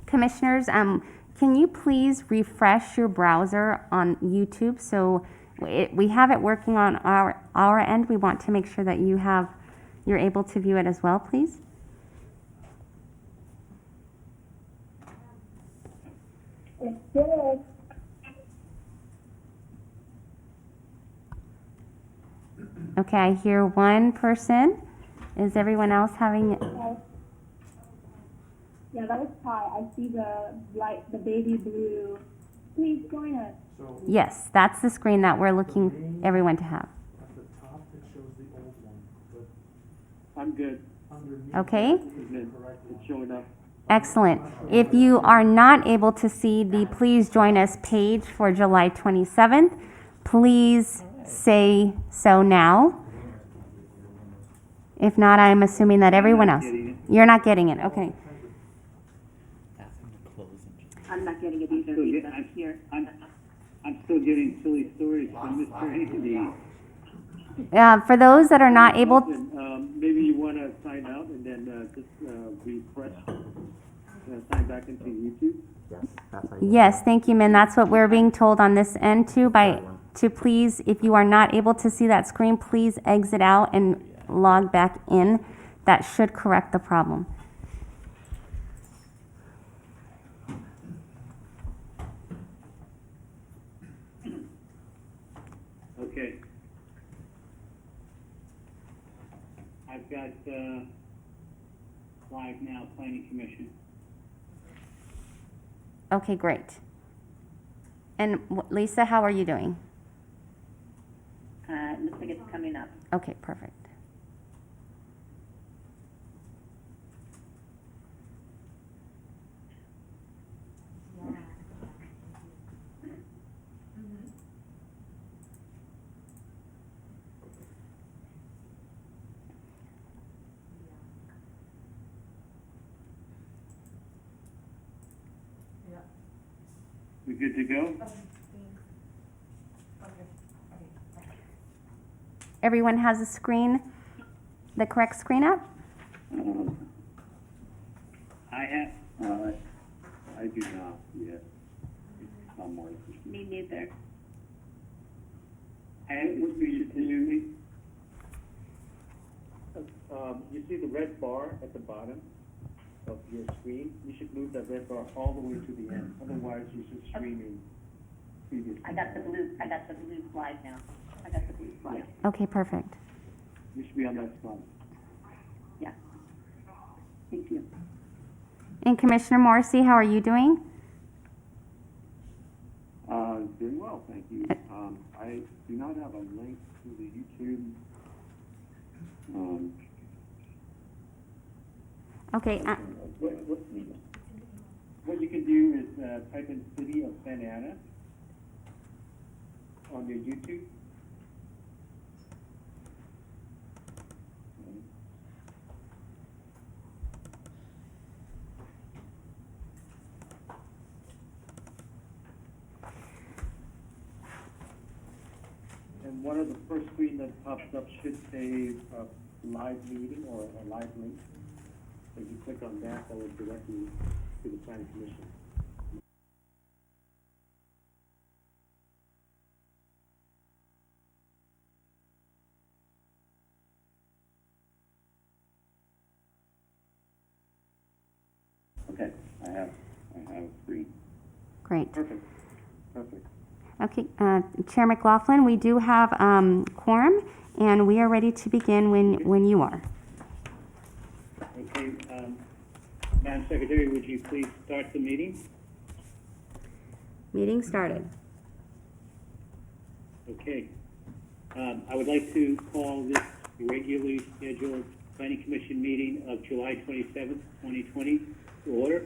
Commissioners, can you please refresh your browser on YouTube? So we have it working on our end. We want to make sure that you're able to view it as well, please. Okay, I hear one person. Is everyone else having? Yeah, that was Ty. I see the baby blue. Please join us. Yes, that's the screen that we're looking everyone to have. At the top, it shows the old one, but I'm good. underneath. Okay. It's showing up. Excellent. If you are not able to see the Please Join Us page for July 27th, please say so now. If not, I'm assuming that everyone else. You're not getting it. Okay. I'm not getting it either. I'm here. I'm still getting silly stories from Mr. Andy. For those that are not able, Maybe you want to sign out and then just refresh, sign back into YouTube. yes, thank you, Min. That's what we're being told on this end too. To please, if you are not able to see that screen, please exit out and log back in. That should correct the problem. Okay. I've got live now, Planning Commission. Okay, great. And Lisa, how are you doing? Looks like it's coming up. Okay, perfect. We good to go? Everyone has a screen, the correct screen up? I have, I do not yet. Somewhere. Me neither. And what you should do, you see the red bar at the bottom of your screen? You should move that red bar all the way to the end. Otherwise, you're just streaming previously. I got the blue slide now. I got the blue slide. Okay, perfect. You should be on that slide. Yeah. Thank you. And Commissioner Morrissey, how are you doing? Doing well, thank you. I do not have a link to the YouTube. Okay, What you can do is type in City of Santa Ana on your YouTube. And one of the first screen that pops up should say live meeting or a live link. If you click on that, that will direct you to the planning commission. Okay, I have a screen. great. Perfect. Okay, Chair McLaughlin, we do have quorum, and we are ready to begin when you are. Okay, Madam Secretary, would you please start the meeting? Meeting started. Okay. I would like to call this regularly scheduled Planning Commission meeting of July 27th, 2020 to order.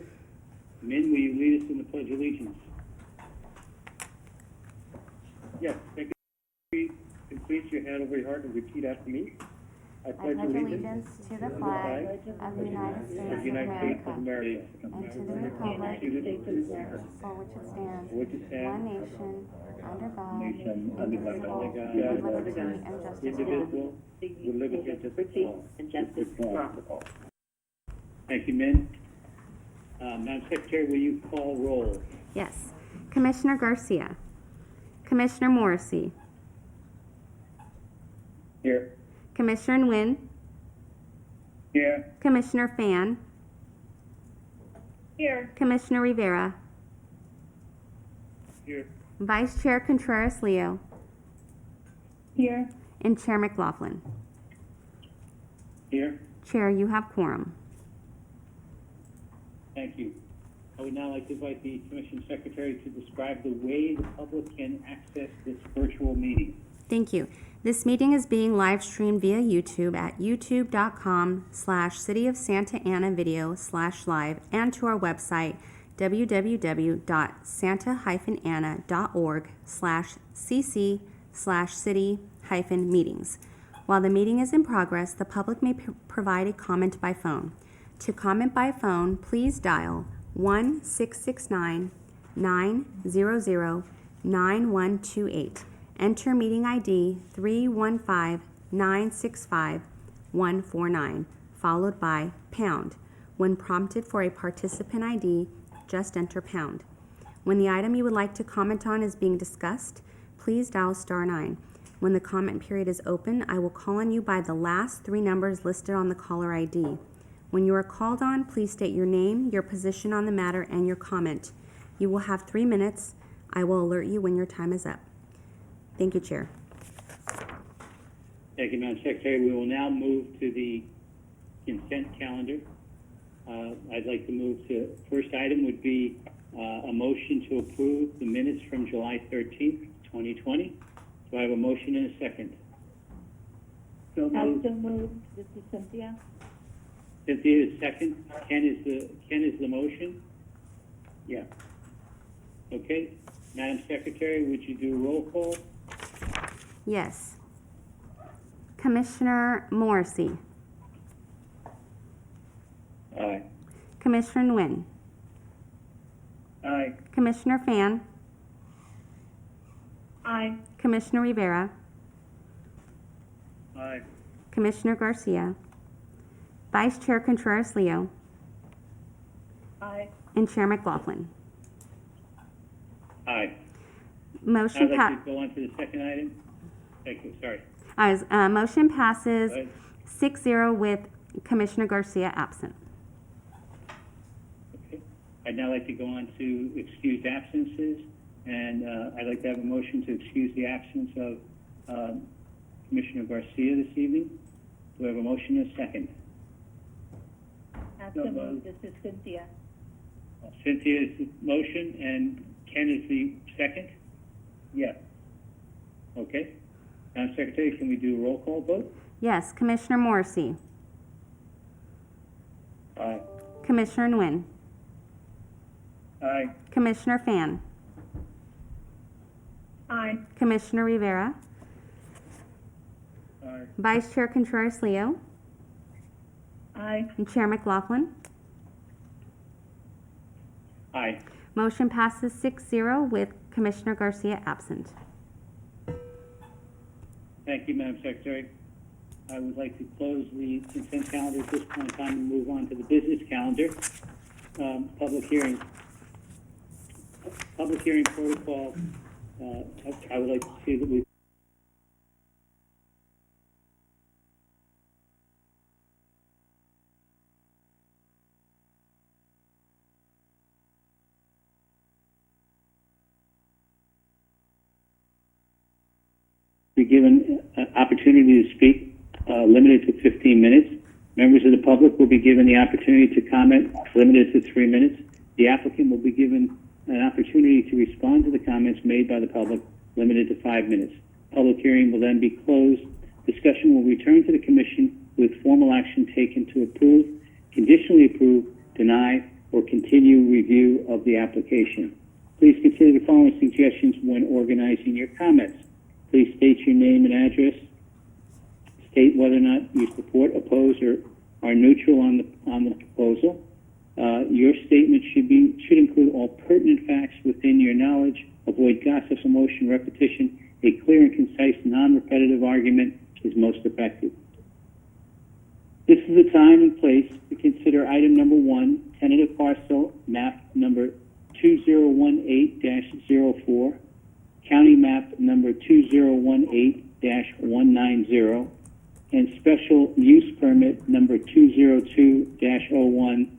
Min, will you lead us in the Pledge of Allegiance? Yes, Secretary, please your hand over your heart and repeat after me. I pledge allegiance to the flag of the United States of the United States of America and to the republic for which it stands, one nation, under God, indivisible, with liberty and justice for all. indivisible, with liberty and justice for all. Thank you, Min. Madam Secretary, will you call roll? Yes. Commissioner Garcia. Commissioner Morrissey. Here. Commissioner Nguyen. Here. Commissioner Fan. Here. Commissioner Rivera. Here. Vice Chair Contreras-Leo. Here. And Chair McLaughlin. Here. Chair, you have quorum. Thank you. I would now like to invite the Commission Secretary to describe the way the public can access this virtual meeting. Thank you. This meeting is being live streamed via YouTube at youtube.com/City of Santa Ana video/live and to our website www.santahana.org/cc/city-meetings. While the meeting is in progress, the public may provide a comment by phone. To comment by phone, please dial 1-669-900-9128. Enter meeting ID 315-965-149, followed by pound. When prompted for a participant ID, just enter pound. When the item you would like to comment on is being discussed, please dial *9. When the comment period is open, I will call on you by the last 3 numbers listed on the caller ID. When you are called on, please state your name, your position on the matter, and your comment. You will have 3 minutes. I will alert you when your time is up. Thank you, Chair. Thank you, Madam Secretary. We will now move to the consent calendar. I'd like to move to, first item would be a motion to approve the minutes from July 13th, 2020. Do I have a motion and a second? So moved. Also moved. This is Cynthia. Cynthia is second. Ken is the motion? Yeah. Okay. Madam Secretary, would you do a roll call? Yes. Commissioner Morrissey. Aye. Commissioner Nguyen. Aye. Commissioner Fan. Aye. Commissioner Rivera. Aye. Commissioner Garcia. Vice Chair Contreras-Leo. Aye. And Chair McLaughlin. Aye. Motion I'd like to go on to the second item. Thank you. Sorry. motion passes Go ahead. 6-0 with Commissioner Garcia absent. Okay. I'd now like to go on to excused absences, and I'd like to have a motion to excuse the absence of Commissioner Garcia this evening. Do I have a motion and a second? Also moved. This is Cynthia. Cynthia is the motion, and Ken is the second? Yes. Okay. Madam Secretary, can we do a roll call vote? Yes. Commissioner Morrissey. Aye. Commissioner Nguyen. Aye. Commissioner Fan. Aye. Commissioner Rivera. Aye. Vice Chair Contreras-Leo. Aye. And Chair McLaughlin. Aye. Motion passes 6-0 with Commissioner Garcia absent. Thank you, Madam Secretary. I would like to close the consent calendar at this point in time and move on to the business calendar. Public hearing. Public hearing protocol. I would like to see that we be given an opportunity to speak, limited to 15 minutes. Members of the public will be given the opportunity to comment, limited to 3 minutes. The applicant will be given an opportunity to respond to the comments made by the public, limited to 5 minutes. Public hearing will then be closed. Discussion will return to the commission with formal action taken to approve, conditionally approve, deny, or continue review of the application. Please consider the following suggestions when organizing your comments. Please state your name and address. State whether or not you support, oppose, or are neutral on the proposal. Your statement should include all pertinent facts within your knowledge. Avoid gossip, emotion, repetition. A clear and concise, non-repetitive argument is most effective. This is the time and place to consider item number 1, tentative parcel map number 2018-04, county map number 2018-190, and special use permit number 202-01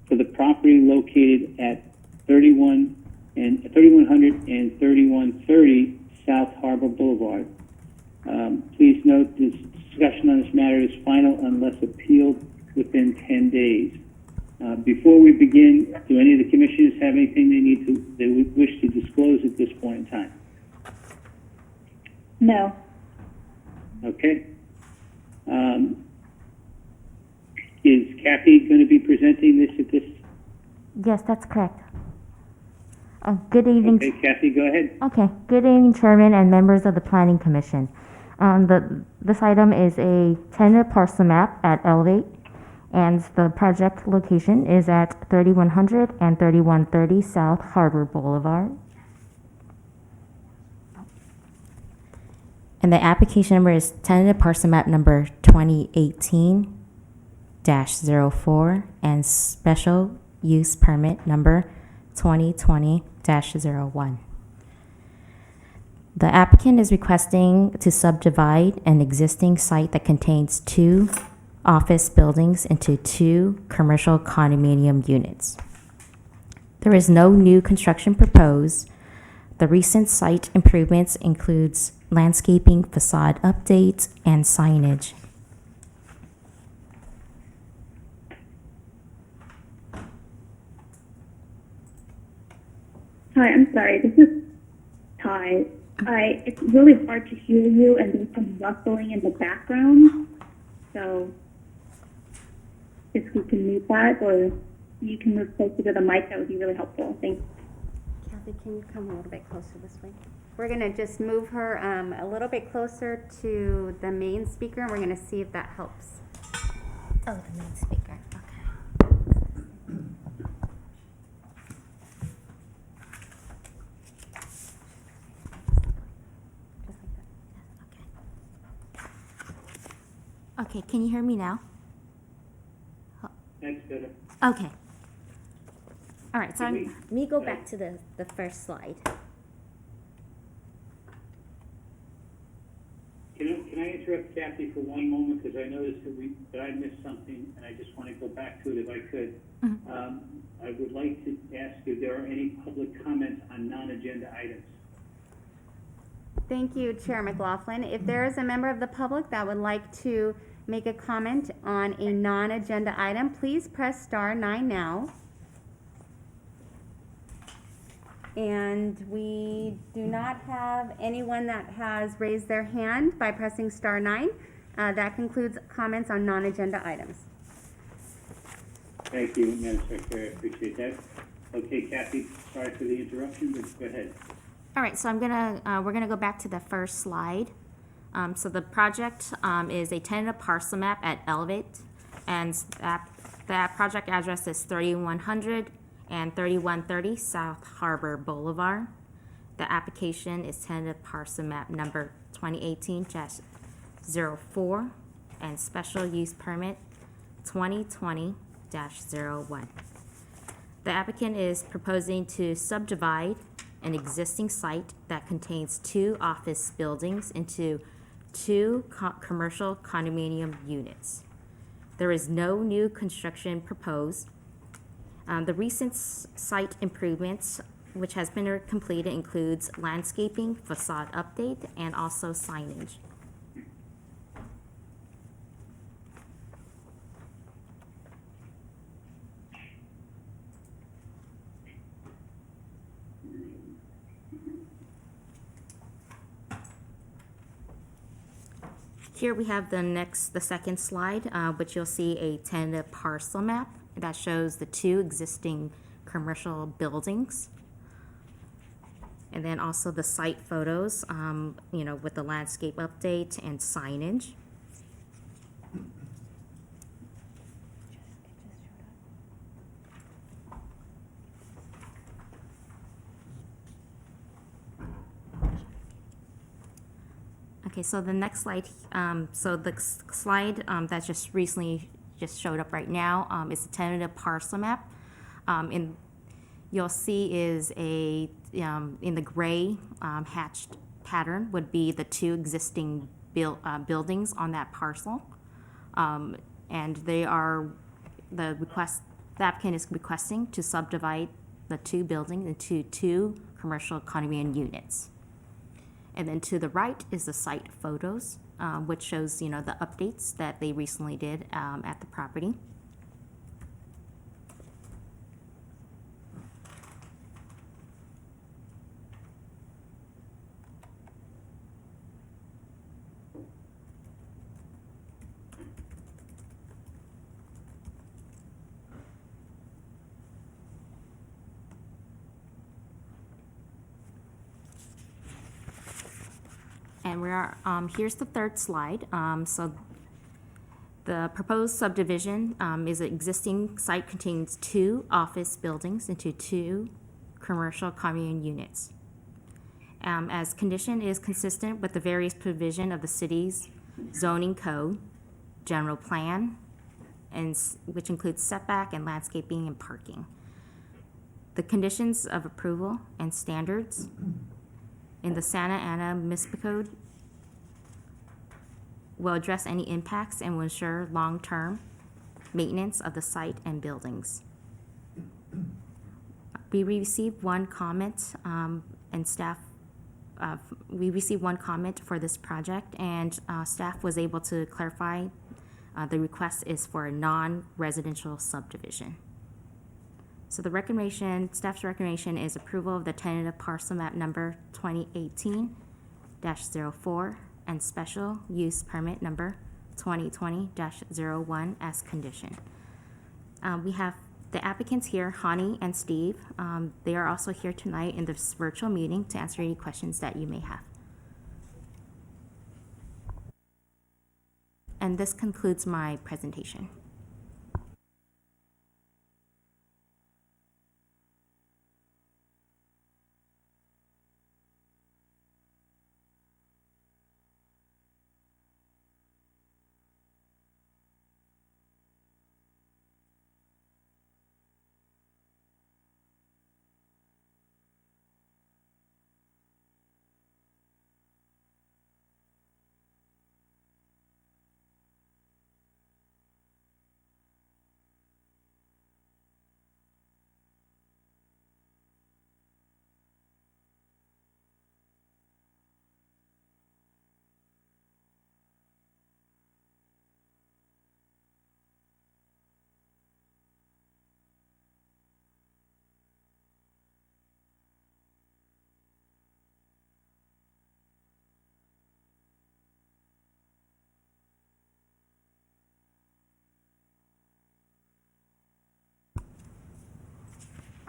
for the property located at 3100 and 3130 South Harbor Boulevard. Please note this discussion on this matter is final unless appealed within 10 days. Before we begin, do any of the commissioners have anything they would wish to disclose at this point in time? No. Okay. Is Kathy going to be presenting this at this? Yes, that's correct. Good evening. Okay, Kathy, go ahead. Okay. Good evening, Chairman and members of the Planning Commission. This item is a tentative parcel map at Elevate, and the project location is at 3100 and 3130 South Harbor Boulevard. And the application number is tentative parcel map number 2018-04 and special use permit number 2020-01. The applicant is requesting to subdivide an existing site that contains 2 office buildings into 2 commercial condominium units. There is no new construction proposed. The recent site improvements includes landscaping, facade updates, and signage. Hi, I'm sorry. This is Ty. It's really hard to hear you, and there's some rustling in the background. So if we can mute that, or you can move closer to the mic, that would be really helpful. Thanks. Kathy, can you come a little bit closer this way? We're going to just move her a little bit closer to the main speaker, and we're going to see if that helps. Oh, the main speaker. Okay. Just like that. Okay, can you hear me now? That's better. Okay. All right, so Can let me go back to the first slide. Can I interrupt Kathy for one moment, because I noticed that I missed something, and I just want to go back to it if I could. I would like to ask if there are any public comments on non-agenda items. Thank you, Chair McLaughlin. If there is a member of the public that would like to make a comment on a non-agenda item, please press *9 now. And we do not have anyone that has raised their hand by pressing *9. That concludes comments on non-agenda items. Thank you, Madam Secretary. I appreciate that. Okay, Kathy, sorry for the interruption, but go ahead. All right, so we're gonna go back to the first slide. So the project is a tentative parcel map at Elevate, and that project address is 3100 and 3130 South Harbor Boulevard. The application is tentative parcel map number 2018-04 and special use permit 2020-01. The applicant is proposing to subdivide an existing site that contains 2 office buildings into 2 commercial condominium units. There is no new construction proposed. The recent site improvements, which has been completed, includes landscaping, facade update, and also signage. Here we have the second slide, which you'll see a tentative parcel map that shows the 2 existing commercial buildings. And then also the site photos, with the landscape update and signage. Okay, so the next slide, that just recently showed up right now is the tentative parcel map You'll see is in the gray hatched pattern would be the two existing buildings on that parcel. And the applicant is requesting to subdivide the two buildings into two commercial condominium units. And then to the right is the site photos, which shows, the updates that they recently did at the property. And here's the third slide. So the proposed subdivision is an existing site contains two office buildings into two commercial commune units. As condition is consistent with the various provision of the city's zoning code, general plan, which includes setback and landscaping and parking. The conditions of approval and standards in the Santa Ana Municipal Code will address any impacts and will ensure long-term maintenance of the site and buildings. We received one comment, and staff, we received one comment for this project, and staff was able to clarify the request is for a non-residential subdivision. So the staff's recommendation is approval of the tentative parcel map number 2018-04 and special use permit number 2020-01 as condition. We have the applicants here, Hani and Steve. They are also here tonight in this virtual meeting to answer any questions that you may have. And this concludes my presentation.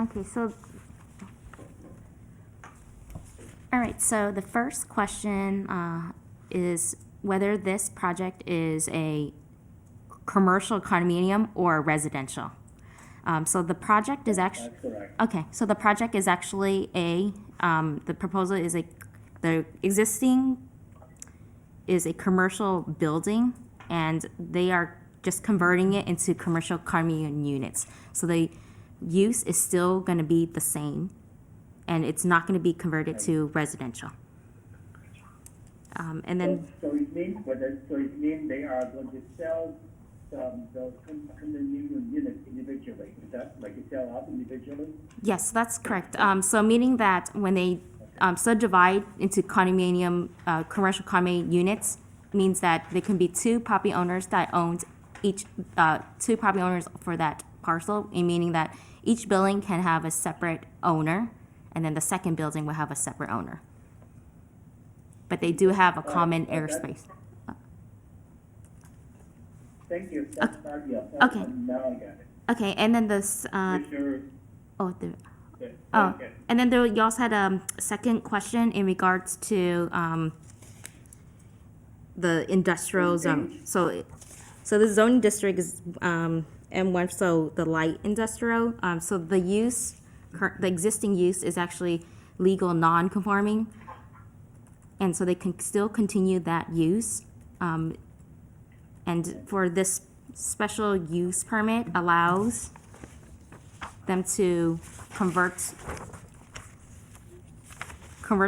Okay, all right, so the first question is whether this project is a commercial condominium or residential. So the project is actually. That's correct. Okay, so the project is actually the proposal is the existing is a commercial building, and they are just converting it into commercial condominium units. So the use is still going to be the same, and it's not going to be converted to residential. And then, So it means they are going to sell those condominium units individually. Is that like you sell out individually? yes, that's correct. So meaning that when they subdivide into condominium, commercial condominium units, means that there can be two property owners that owned two property owners for that parcel, and meaning that each building can have a separate owner, and then the second building will have a separate owner. But they do have a common airspace. Thank you. That's yeah. Okay. Now I got it. Okay, and then this, Commissioner, and then you also had a second question in regards to the industrial zone. So the zoning district is M1, so the light industrial. So the existing use is actually legal non-conforming, and so they can still continue that use. And for this special use permit allows them to convert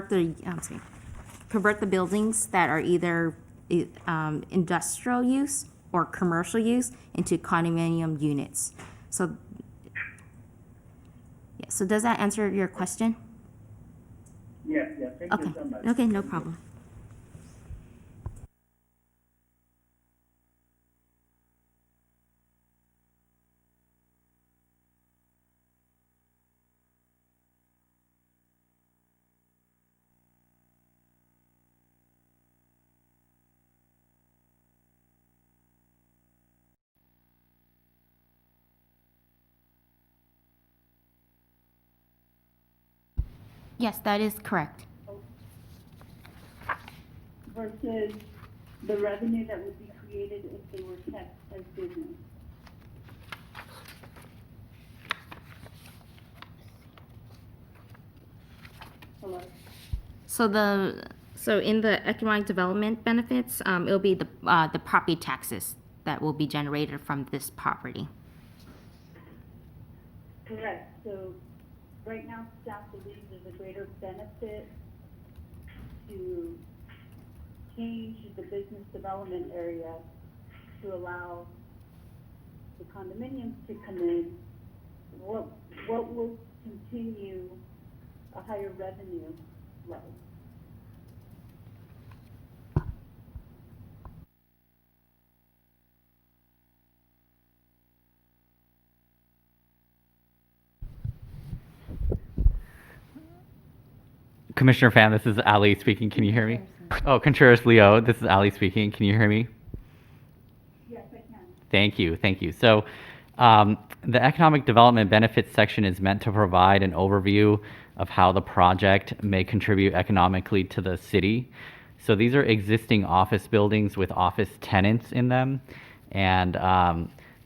the buildings that are either industrial use or commercial use into condominium units. So, yeah, so does that answer your question? Yeah, thank Okay, you so much. okay, no problem. Yes, that is correct. Versus the revenue that would be created if they were kept as business. Hello? So in the economic development benefits, it'll be the property taxes that will be generated from this property. Correct. So right now, staff believes there's a greater benefit to change the business development area to allow the condominiums to come in. What will continue a higher revenue level? Commissioner Fan, this is Ali speaking. Can you hear me? Oh, Contreras Leo, this is Ali speaking. Can you hear me? Yes, I can. Thank you, thank you. So the economic development benefits section is meant to provide an overview of how the project may contribute economically to the city. So these are existing office buildings with office tenants in them. And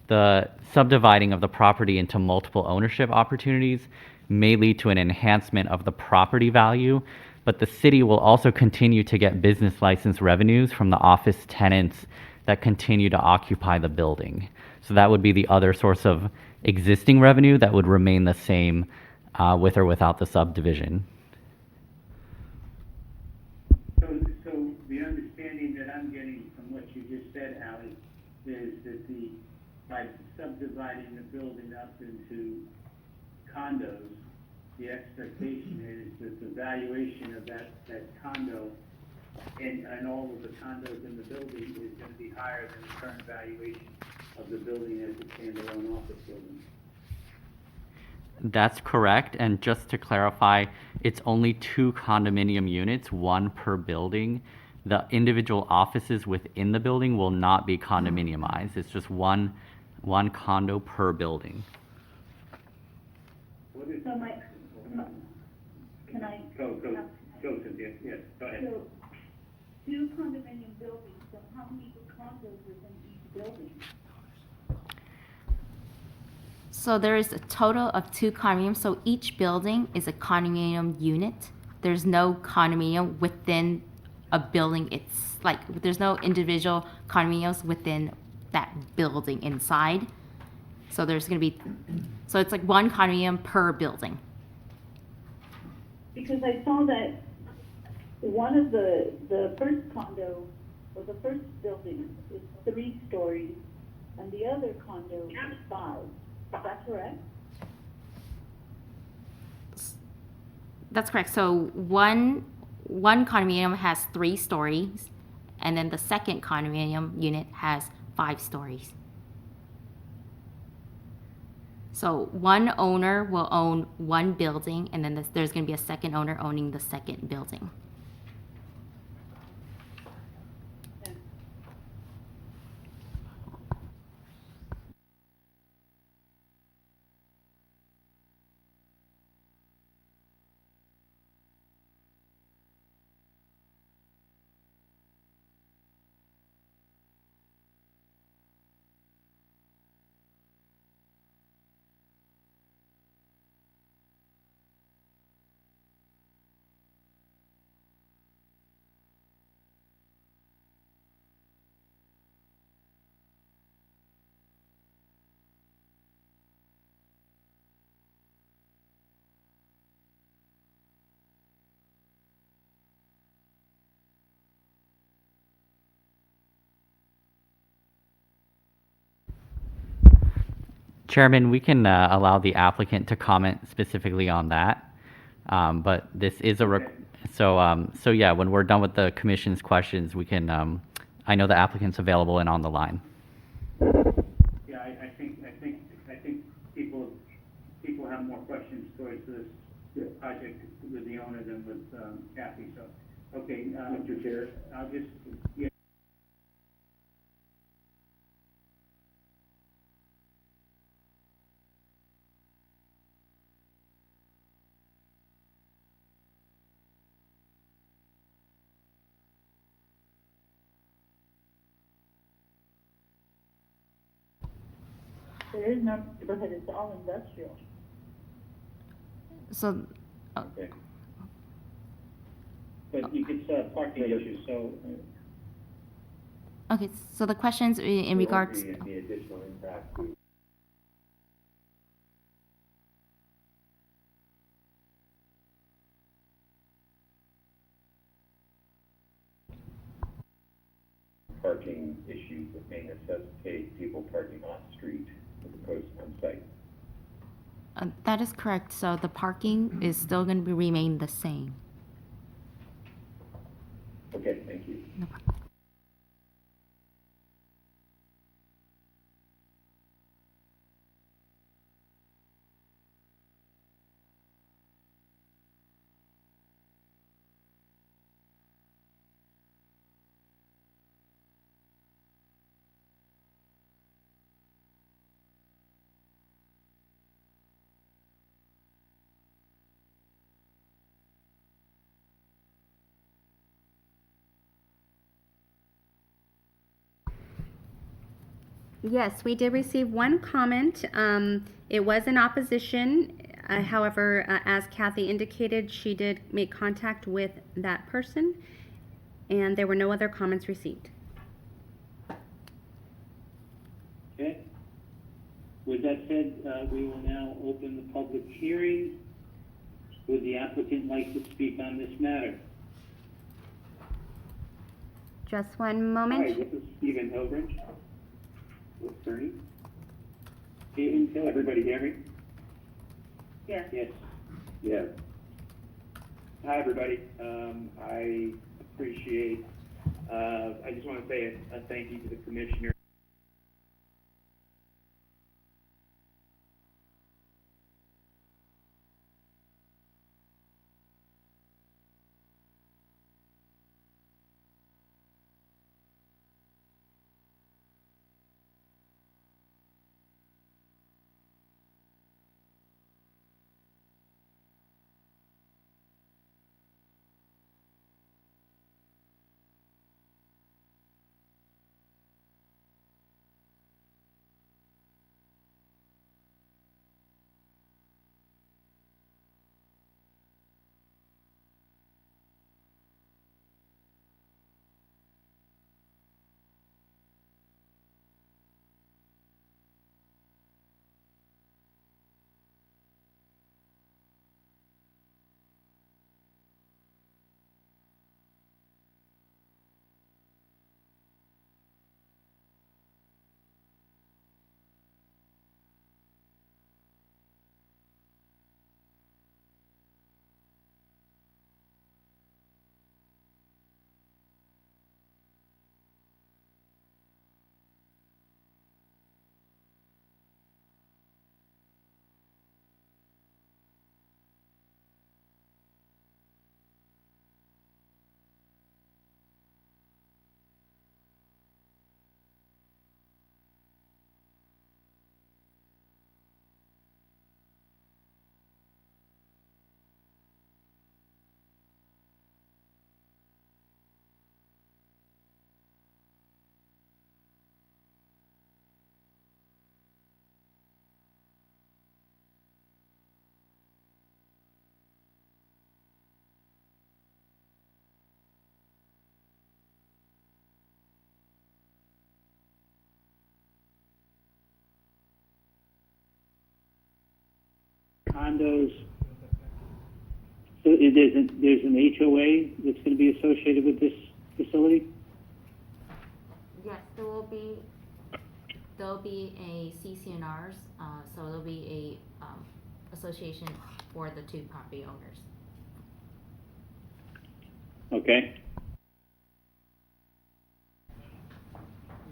the subdividing of the property into multiple ownership opportunities may lead to an enhancement of the property value, but the city will also continue to get business license revenues from the office tenants that continue to occupy the building. So that would be the other source of existing revenue that would remain the same with or without the subdivision. So the understanding that I'm getting from what you just said, Ali, is that by subdividing the building up into condos, the expectation is that the valuation of that condo and all of the condos in the building is going to be higher than the current valuation of the building as a standalone office building. That's correct. And just to clarify, it's only 2 condominium units, 1 per building. The individual offices within the building will not be condominiumized. It's just one condo per building. What is, So can I? go, Cynthia, yes, go ahead. So 2 condominium buildings, so how many condos within each building? So there is a total of 2 condominiums, so each building is a condominium unit. There's no condominium within a building. It's like, there's no individual condominiums within that building inside. So there's gonna be, so it's like 1 condominium per building. Because I saw that one of the first condo, or the first building is 3 stories, and the other condo is 5. Is that correct? That's correct. So one condominium has 3 stories, and then the second condominium unit has 5 stories. So one owner will own 1 building, and then there's going to be a second owner owning the second building. Chairman, we can allow the applicant to comment specifically on that. But this is a, so yeah, when we're done with the commission's questions, we can, I know the applicant's available and on the line. Yeah, I think people have more questions towards this project with the owner than with Kathy, so, okay, Mr. Chair, I'll just, yeah. There is no neighborhood, it's all industrial. So, Okay. But it's parking issues, so, okay, so the questions in regards, The additional impact. Parking issues that may necessitate people parking off street as opposed to on site. that is correct, so the parking is still going to remain the same. Okay, thank you. No problem. Yes, we did receive one comment. It was in opposition. However, as Kathy indicated, she did make contact with that person, and there were no other comments received. okay. With that said, we will now open the public hearing. Would the applicant like to speak on this matter? Just one Hi, moment. this is Stephen Hilbridge, attorney. Stephen, can everybody hear me? Yes. Yes. Yeah. Hi, everybody. I appreciate, I just want to say a thank you to the commissioner. Condos, so there's an HOA that's going to be associated with this facility? Yes, there will be there'll be a CCNRs, so there'll be a association for the two property owners. Okay.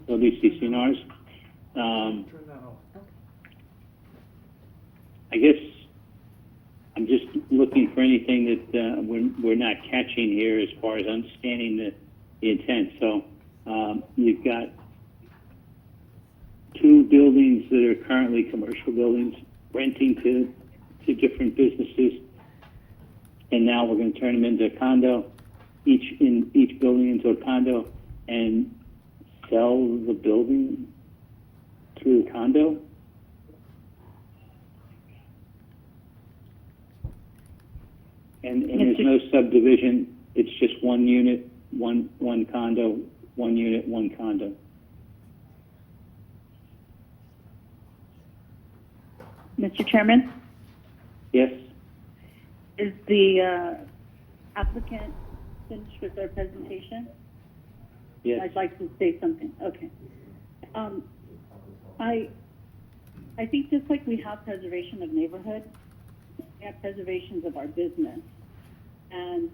There'll be CCNRs. Turn that off. I guess I'm just looking for anything that we're not catching here as far as understanding the intent. So you've got two buildings that are currently commercial buildings, renting to different businesses, and now we're going to turn them into a condo, each building into a condo, and sell the building through the condo. And there's no subdivision. It's just one unit, one condo, one unit, one condo. Mr. Chairman, Yes? is the applicant finished with their presentation? Yes. I'd like to say something. Okay. I think just like we have preservation of neighborhood, we have preservations of our business. And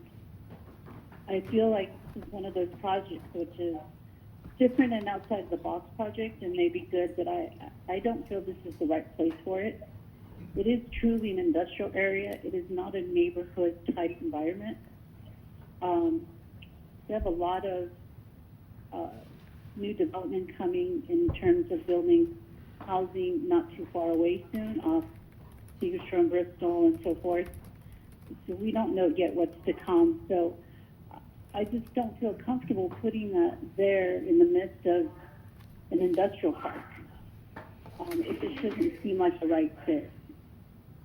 I feel like this is one of those projects which is different and outside the box project and may be good, but I don't feel this is the right place for it. It is truly an industrial area. It is not a neighborhood type environment. We have a lot of new development coming in terms of building housing not too far away soon off Segerstrom, Bristol, and so forth. So we don't know yet what's to come. So I just don't feel comfortable putting that there in the midst of an industrial park. It just doesn't seem like the right fit.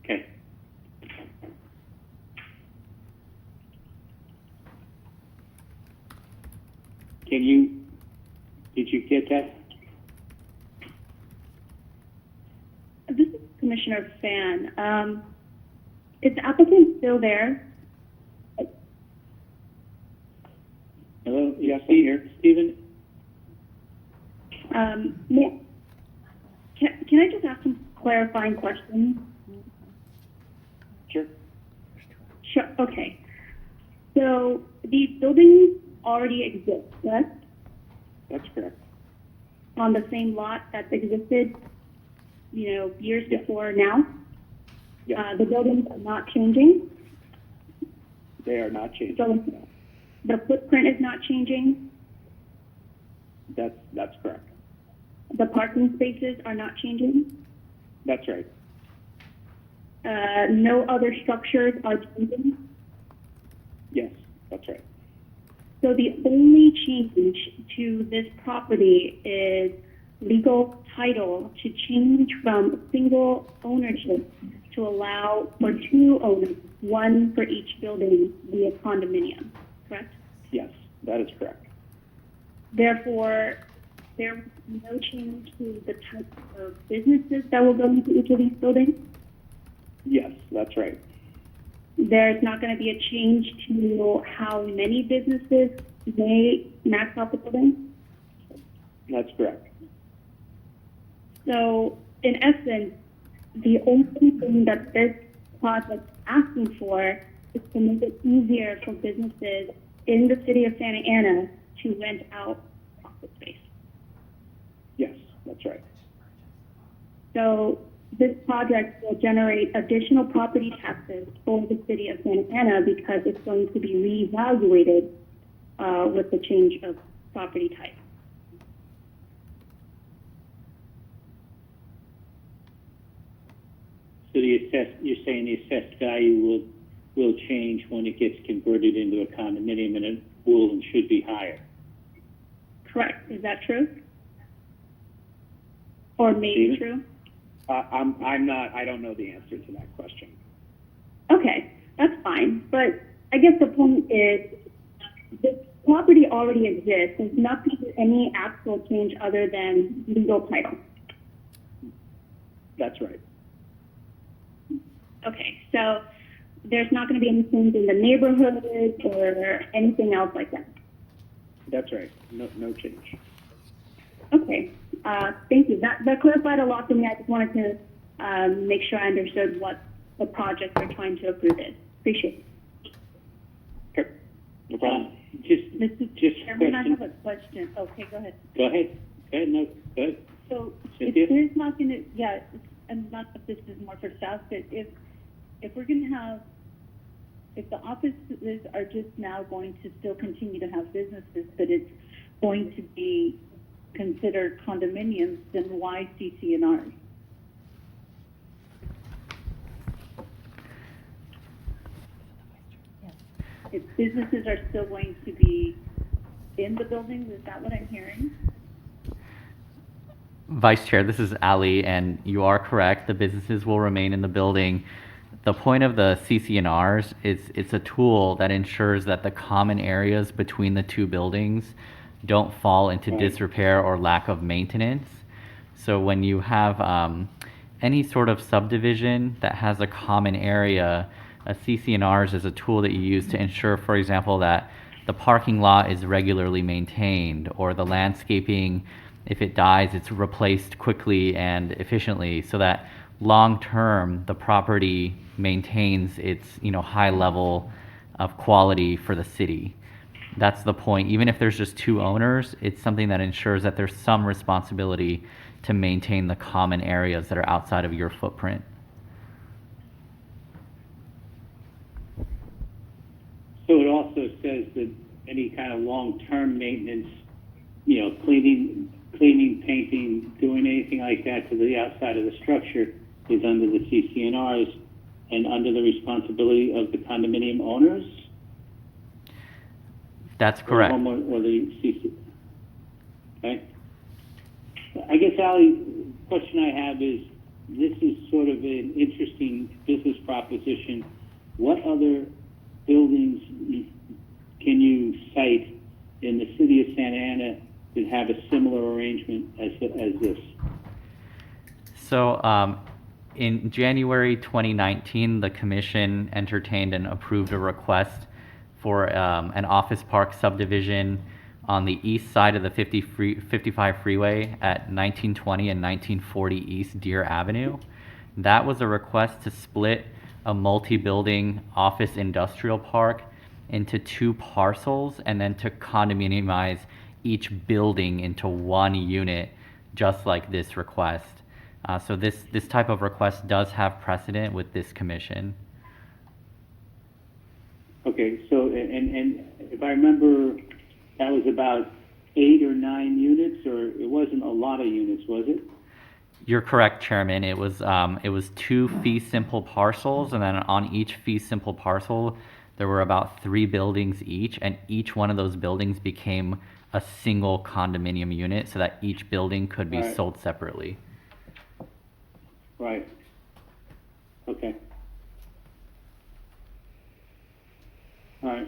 Okay. Did you get that? This is Commissioner Fan. Is the applicant still there? Hello? Yes, here. Stephen? Yeah. Can I just ask some clarifying questions? Sure. Sure, okay. So the buildings already exist, correct? That's correct. On the same lot that existed, years before now? Yeah. The buildings are not changing? They are not changing. So the footprint is not changing? That's correct. The parking spaces are not changing? That's right. No other structures are changing? Yes, that's right. So the only change to this property is legal title to change from single ownership to allow for two owners, one for each building via condominium, correct? Yes, that is correct. Therefore, there will be no change to the type of businesses that will go into each of these buildings? Yes, that's right. There's not going to be a change to how many businesses may max out the building? That's correct. So, in essence, the only thing that this project is asking for is to make it easier for businesses in the city of Santa Ana to rent out office space. Yes, that's right. So, this project will generate additional property taxes for the city of Santa Ana because it's going to be reevaluated with the change of property type. So you're saying the assessed value will change when it gets converted into a condominium, and it will and should be higher. Correct. Is that true? Or maybe Steven? true? I don't know the answer to that question. Okay, that's fine. But I guess the point is the property already exists. There's nothing, any actual change other than legal title. That's right. Okay, so there's not going to be any change in the neighborhood or anything else like that. That's right. No change. Okay. Thank you. That clarified a lot for me. I just wanted to make sure I understood what the project they're trying to approve is. Appreciate it. Sure. No problem. Just a Chairman, I have question. a question. Okay, go ahead. Go ahead. Go ahead, no, go ahead. So Cynthia? if there's not gonna, yeah, and not that this is more for staff, but if we're gonna have, if the offices are just now going to still continue to have businesses, but it's going to be considered condominiums, then why CC&Rs? If businesses are still going to be in the buildings, is that what I'm hearing? Vice Chair, this is Ali, and you are correct. The businesses will remain in the building. The point of the CC&Rs is it's a tool that ensures that the common areas between the two buildings don't fall into Right. disrepair or lack of maintenance. So when you have any sort of subdivision that has a common area, a CC&Rs is a tool that you use to ensure, for example, that the parking lot is regularly maintained, or the landscaping, if it dies, it's replaced quickly and efficiently, so that long term the property maintains its high level of quality for the city. That's the point. Even if there's just two owners, it's something that ensures that there's some responsibility to maintain the common areas that are outside of your footprint. So it also says that any kind of long-term maintenance, cleaning, painting, doing anything like that to the outside of the structure is under the CC&Rs and under the responsibility of the condominium owners? That's correct. Or the CC. Okay. I guess, Ali, the question I have is, this is sort of an interesting business proposition. What other buildings can you cite in the city of Santa Ana that have a similar arrangement as this? So in January 2019, the commission entertained and approved a request for an office park subdivision on the east side of the 55 freeway at 1920 and 1940 East Deer Avenue. That was a request to split a multi-building office industrial park into two parcels and then to condominiumize each building into one unit, just like this request. So this type of request does have precedent with this commission. Okay, so, and if I remember, that was about 8 or 9 units, or it wasn't a lot of units, was it? You're correct, Chairman. It was two fee simple parcels, and then on each fee simple parcel, there were about 3 buildings each, and each one of those buildings became a single condominium unit, so that each building could be Right. sold separately. Right. Okay. All right.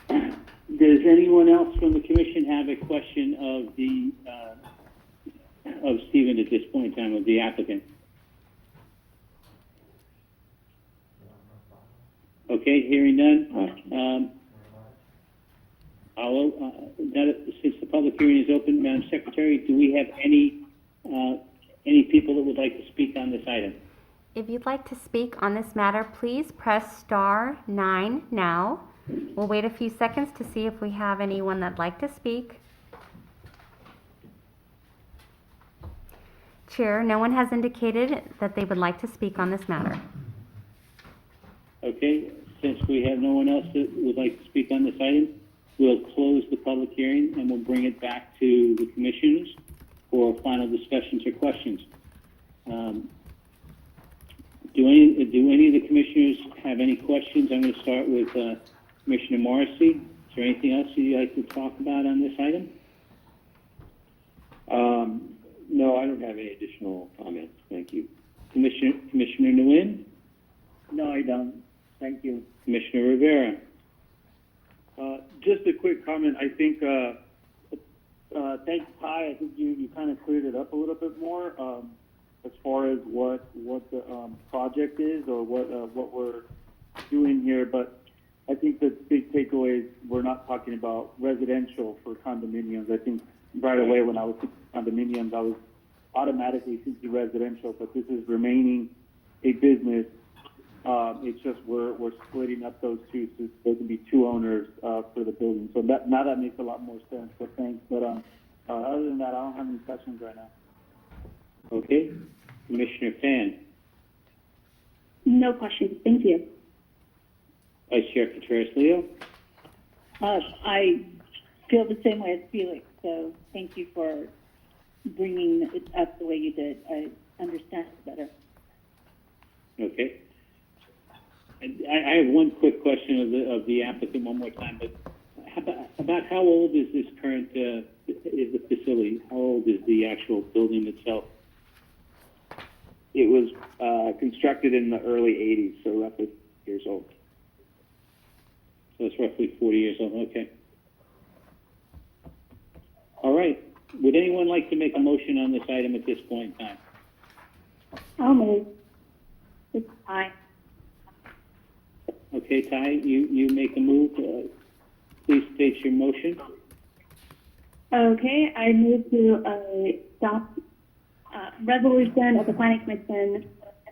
Does anyone else from the commission have a question of the of Stephen at this point in time, of the applicant? Okay, hearing none. Since the public hearing is open, Madam Secretary, do we have any people that would like to speak on this item? If you'd like to speak on this matter, please press star 9 now. We'll wait a few seconds to see if we have anyone that'd like to speak. Chair, no one has indicated that they would like to speak on this matter. Okay, since we have no one else that would like to speak on this item, we'll close the public hearing and we'll bring it back to the commissioners for final discussions or questions. Do any of the commissioners have any questions? I'm going to start with Commissioner Morrissey. Is there anything else you'd like to talk about on this item? No, I don't have any additional comments. Thank you. Commissioner Nguyen? No, I don't. Thank you. Commissioner Rivera? Just a quick comment. I think, thanks, Ty. I think you kind of cleared it up a little bit more as far as what the project is or what we're doing here. But I think the big takeaway is we're not talking about residential for condominiums. I think right away when I was thinking condominiums, I was automatically thinking residential, but this is remaining a business. It's just we're splitting up those two so there can be two owners for the building. So that makes a lot more sense. So thanks. But other than that, I don't have any questions right now. Okay. Commissioner Fan, No questions. Thank you. Vice Chair Contreras-Leo. I feel the same way as Felix, so thank you for bringing it up the way you did. I understand it better. Okay. I have one quick question of the applicant one more time, but about how old is this current is the facility? How old is the actual building itself? It was constructed in the early 80s, so roughly years old. So it's roughly 40 years old. Okay. All right. Would anyone like to make a motion on this item at this point in time? I'll move. It's aye. Okay, Ty, you make a move. Please state your motion. Okay, I move to adopt resolution of the Planning Commission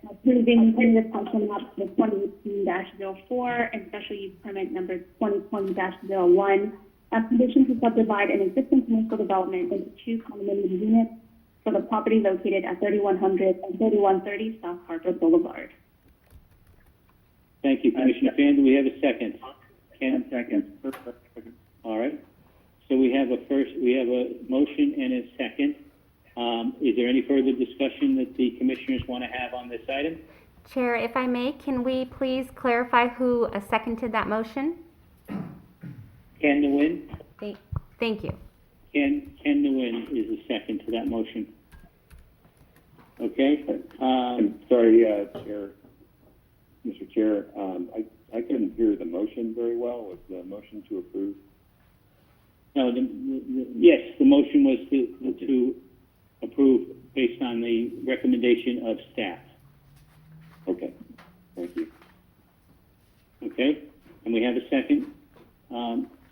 approving tentative partial map for 2018-04 and special use permit number 2020-01 as conditions to subdivide an existing commercial development into two condominium units for the property located at 3100 and 3130 South Harper Boulevard. Thank you, Commissioner Fan. Do we have a second? Ken? Second. All right. So we have a motion and a second. Is there any further discussion that the commissioners want to have on this item? Chair, if I may, can we please clarify who seconded that motion? Ken Nguyen? Thank you. Ken Nguyen is the second to that motion. Okay. I'm sorry, Chair, Mr. Chair, I couldn't hear the motion very well. Was the motion to approve? No, yes, the motion was to approve based on the recommendation of staff. Okay, thank you. Okay, and we have a second.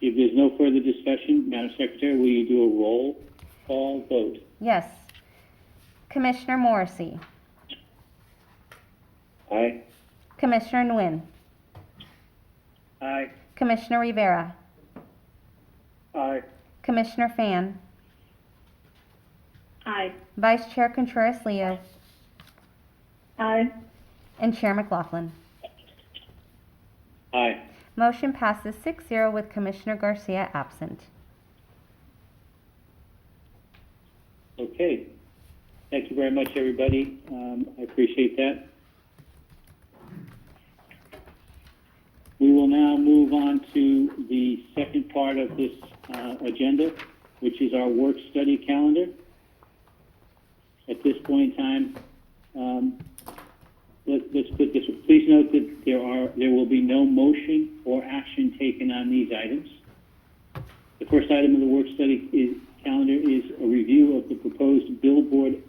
If there's no further discussion, Madam Secretary, will you do a roll call vote? Yes. Commissioner Morrissey. Aye. Commissioner Nguyen. Aye. Commissioner Rivera. Aye. Commissioner Fan. Aye. Vice Chair Contreras-Leo. Aye. And Chair McLaughlin. Aye. Motion passes 6-0 with Commissioner Garcia absent. Okay. Thank you very much, everybody. I appreciate that. We will now move on to the second part of this agenda, which is our work study calendar. At this point in time, let's put this. Please note that there will be no motion or action taken on these items. The first item of the work study calendar is a review of the proposed billboard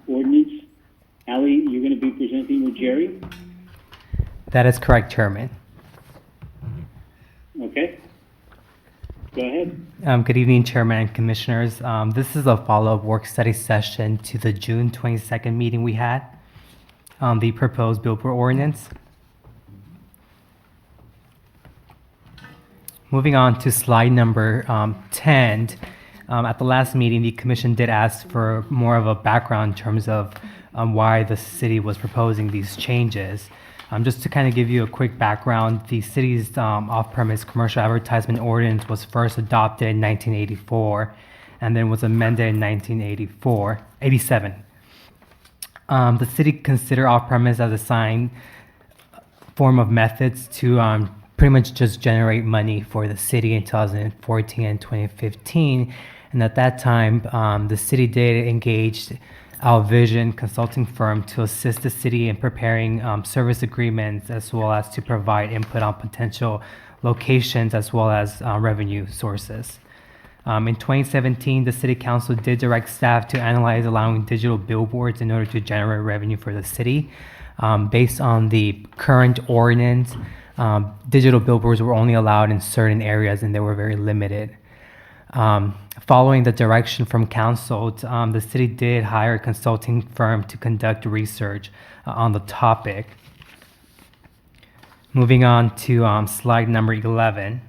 ordinance. Ali, you're going to be presenting with Jerry. That is correct, Chairman. Okay. Go ahead. Good evening, Chairman and Commissioners. This is a follow-up work study session to the June 22nd meeting we had on the proposed billboard ordinance. Moving on to slide number 10. At the last meeting, the Commission did ask for more of a background in terms of why the city was proposing these changes. Just to kind of give you a quick background, the city's off-premise commercial advertisement ordinance was first adopted in 1984 and then was amended in 1987. The city considered off-premise as a sign form of methods to pretty much just generate money for the city in 2014 and 2015. And at that time, the city did engage our vision consulting firm to assist the city in preparing service agreements as well as to provide input on potential locations as well as revenue sources. In 2017, the City Council did direct staff to analyze allowing digital billboards in order to generate revenue for the city. Based on the current ordinance, digital billboards were only allowed in certain areas and they were very limited. Following the direction from council, the city did hire a consulting firm to conduct research on the topic. Moving on to slide number 11.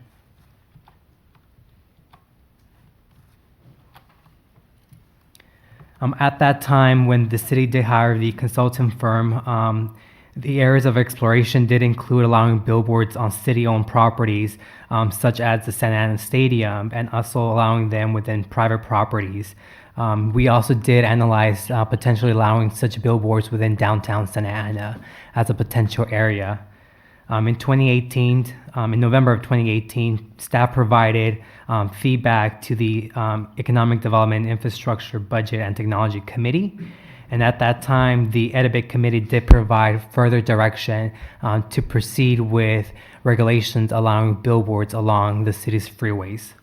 At that time, when the city did hire the consultant firm, the areas of exploration did include allowing billboards on city-owned properties, such as the Santa Ana Stadium, and also allowing them within private properties. We also did analyze potentially allowing such billboards within downtown Santa Ana as a potential area. In 2018, in November of 2018, staff provided feedback to the Economic Development, Infrastructure, Budget, and Technology Committee. And at that time, the EDIBIC committee did provide further direction to proceed with regulations allowing billboards along the city's freeways.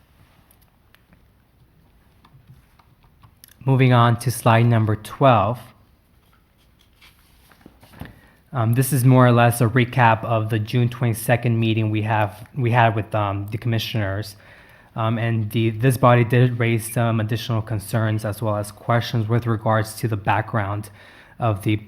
Moving on to slide number 12. This is more or less a recap of the June 22nd meeting we had with the commissioners. This body did raise some additional concerns as well as questions with regards to the background of the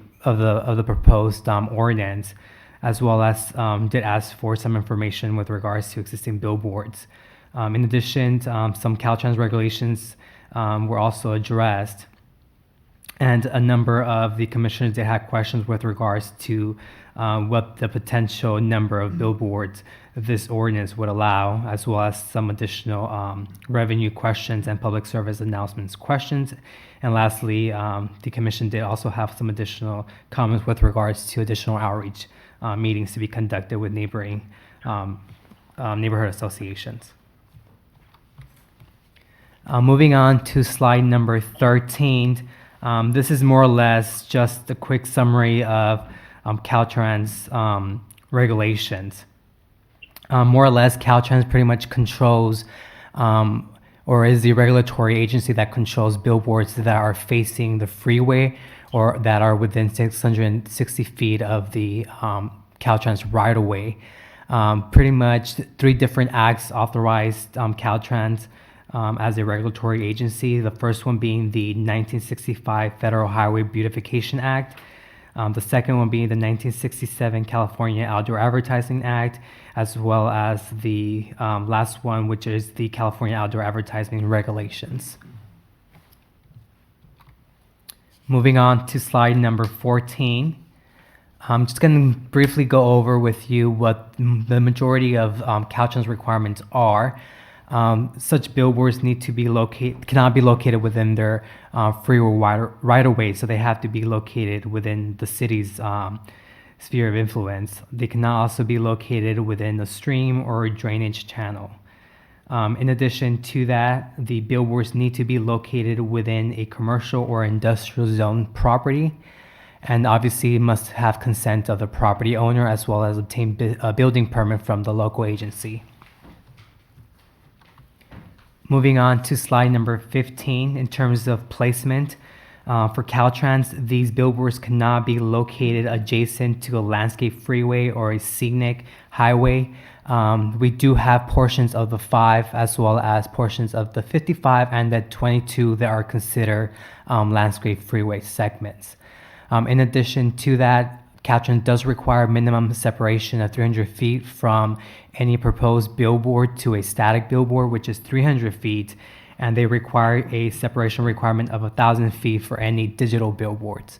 proposed ordinance, as well as did ask for some information with regards to existing billboards. In addition, some CALTRANS regulations were also addressed, and a number of the commissioners did have questions with regards to what the potential number of billboards this ordinance would allow, as well as some additional revenue questions and public service announcements questions. And lastly, the commission did also have some additional comments with regards to additional outreach meetings to be conducted with neighboring neighborhood associations. Moving on to slide number 13. This is more or less just a quick summary of CALTRANS regulations. More or less, CALTRANS pretty much controls or is the regulatory agency that controls billboards that are facing the freeway or that are within 660 feet of the CALTRANS right-of-way. Pretty much 3 different acts authorized CALTRANS as a regulatory agency. The first one being the 1965 Federal Highway Beautification Act. The second one being the 1967 California Outdoor Advertising Act, as well as the last one, which is the California Outdoor Advertising Regulations. Moving on to slide number 14. I'm just going to briefly go over with you what the majority of CALTRANS requirements are. Such billboards cannot be located within their freeway right-of-way, so they have to be located within the city's sphere of influence. They cannot also be located within a stream or a drainage channel. In addition to that, the billboards need to be located within a commercial or industrial zone property, and obviously must have consent of the property owner as well as obtain a building permit from the local agency. Moving on to slide number 15, in terms of placement, for CALTRANS, these billboards cannot be located adjacent to a landscape freeway or a scenic highway. We do have portions of the 5 as well as portions of the 55 and the 22 that are considered landscape freeway segments. In addition to that, CALTRANS does require minimum separation of 300 feet from any proposed billboard to a static billboard, which is 300 feet, and they require a separation requirement of 1,000 feet for any digital billboards.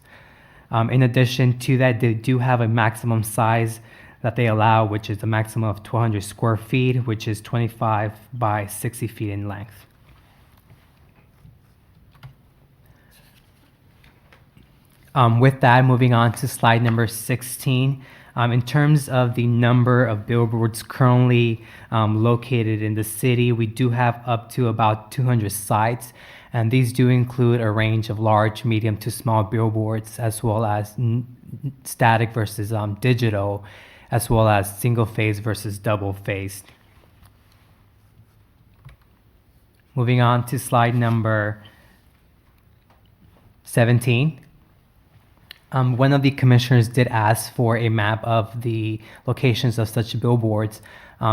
In addition to that, they do have a maximum size that they allow, which is a maximum of 1,200 square feet, which is 25 by 60 feet in length. With that, moving on to slide number 16. In terms of the number of billboards currently located in the city, we do have up to about 200 sites, and these do include a range of large, medium to small billboards, as well as static versus digital, as well as single phase versus double phase. Moving on to slide number 17. One of the commissioners did ask for a map of the locations of such billboards.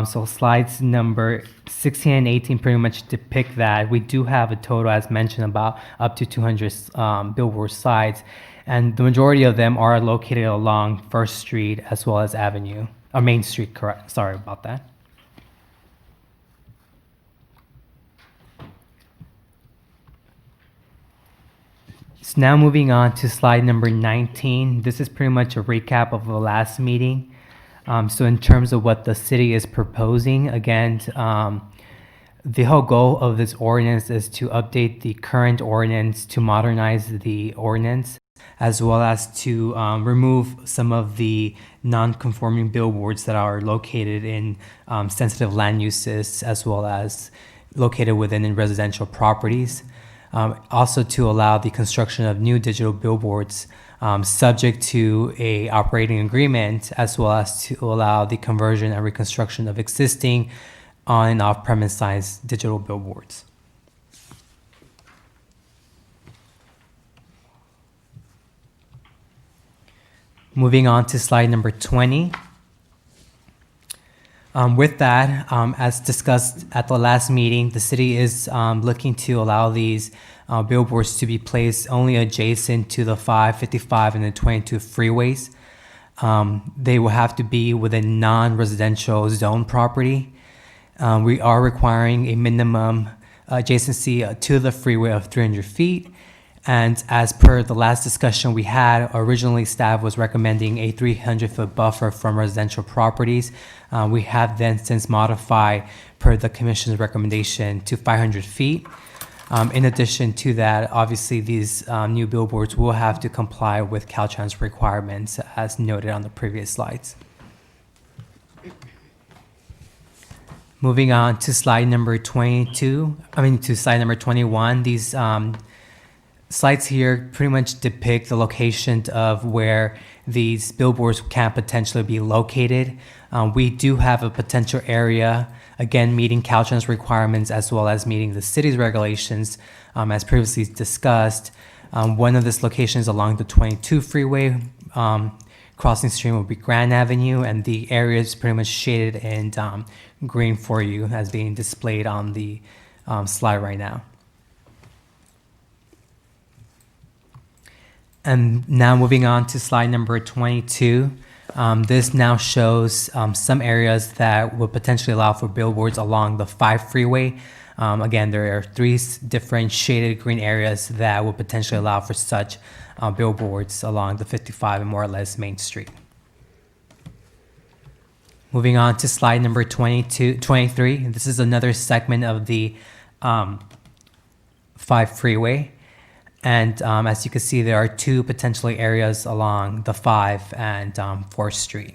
So slides number 16 and 18 pretty much depict that. We do have a total, as mentioned, about up to 200 billboard sites, and the majority of them are located along First Street as well as Avenue, or Main Street, correct? Sorry about that. So now moving on to slide number 19. This is pretty much a recap of the last meeting. So in terms of what the city is proposing, again, the whole goal of this ordinance is to update the current ordinance to modernize the ordinance, as well as to remove some of the non-conforming billboards that are located in sensitive land uses, as well as located within residential properties. Also to allow the construction of new digital billboards subject to a operating agreement, as well as to allow the conversion and reconstruction of existing on and off-premise size digital billboards. Moving on to slide number 20. With that, as discussed at the last meeting, the city is looking to allow these billboards to be placed only adjacent to the 555 and the 22 freeways. They will have to be within non-residential zone property. We are requiring a minimum adjacency to the freeway of 300 feet. And as per the last discussion we had, originally staff was recommending a 300-foot buffer from residential properties. We have then since modified per the commission's recommendation to 500 feet. In addition to that, obviously these new billboards will have to comply with CALTRANS requirements as noted on the previous slides. Moving on to slide number 21, these slides here pretty much depict the location of where these billboards can potentially be located. We do have a potential area, again, meeting Caltrans requirements as well as meeting the city's regulations, as previously discussed. One of these locations along the 22 freeway, crossing stream will be Grand Avenue, and the area is pretty much shaded in green for you as being displayed on the slide right now. And now moving on to slide number 22. This now shows some areas that would potentially allow for billboards along the 5 freeway. Again, there are 3 different shaded green areas that would potentially allow for such billboards along the 55 and more or less Main Street. Moving on to slide number 23. This is another segment of the 5 freeway. And as you can see, there are 2 potentially areas along the 5 and 4th Street.